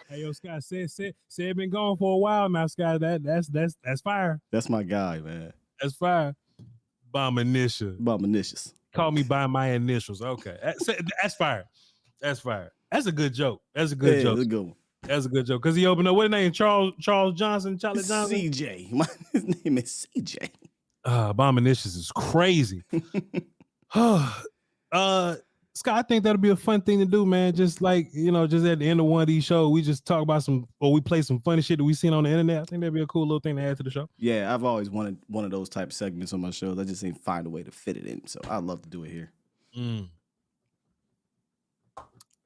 S2: Hey, yo, Scott, said been gone for a while now, Scott. That's fire.
S1: That's my guy, man.
S2: That's fire.
S1: Bombinicious.
S2: Call me by my initials. Okay. That's fire. That's fire. That's a good joke. That's a good joke.
S1: That's a good one.
S2: That's a good joke. Because he opened up, what his name? Charlie Johnson?
S1: CJ. My name is CJ.
S2: Bombinicious is crazy. Scott, I think that'll be a fun thing to do, man. Just like, just at the end of one of these shows, we just talk about we play some funny shit that we seen on the internet. I think that'd be a cool little thing to add to the show.
S1: Yeah, I've always wanted one of those type of segments on my shows. I just ain't find a way to fit it in. So I'd love to do it here.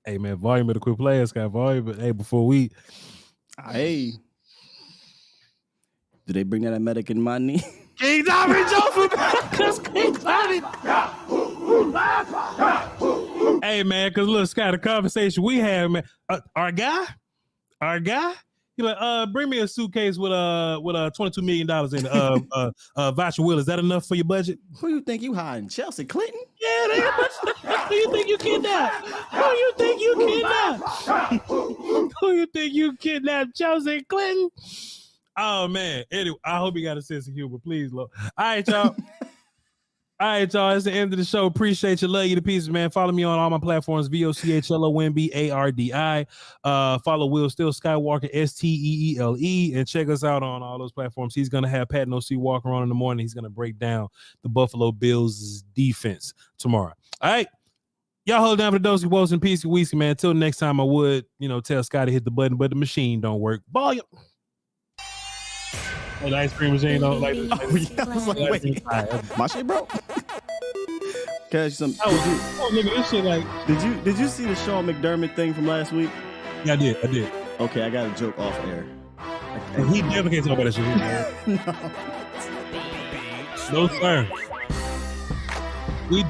S2: Hey, man, volume better quit playing, Scott. Volume, but hey, before we...
S1: Hey. Did they bring that American money?
S2: King Diamond Joseph! King Diamond! Hey, man, because look, Scott, the conversation we had, man, our guy, he like, bring me a suitcase with $22 million in voucher will. Is that enough for your budget?
S1: Who you think you hiding? Chelsea Clinton?
S2: Yeah, who you think you kidnapped? Who you think you kidnapped? Chelsea Clinton? Oh, man. Anyway, I hope you got a sense of humor. Please, Lord. All right, y'all. All right, y'all. It's the end of the show. Appreciate you. Love you to pieces, man. Follow me on all my platforms, VOCHLOMBARDI. Follow Will Steele, Skywalker, STEELE, and check us out on all those platforms. He's going to have Pat NOC Walker on in the morning. He's going to break down the Buffalo Bills' defense tomorrow. All right. Y'all hold down for the Dosey Woes and Peace Weezy, man. Until next time, I would, tell Scott to hit the button, but the machine don't work. Volume. Oh, the ice cream machine don't like this.
S1: Oh, yeah. I was like, wait. My shit broke. Catch some.
S2: Look at this shit. Like,
S1: did you see the Sean McDermott thing from last week?
S2: Yeah, I did.
S1: Okay, I got a joke off air.
S2: He definitely can't talk about that shit. No, sir. We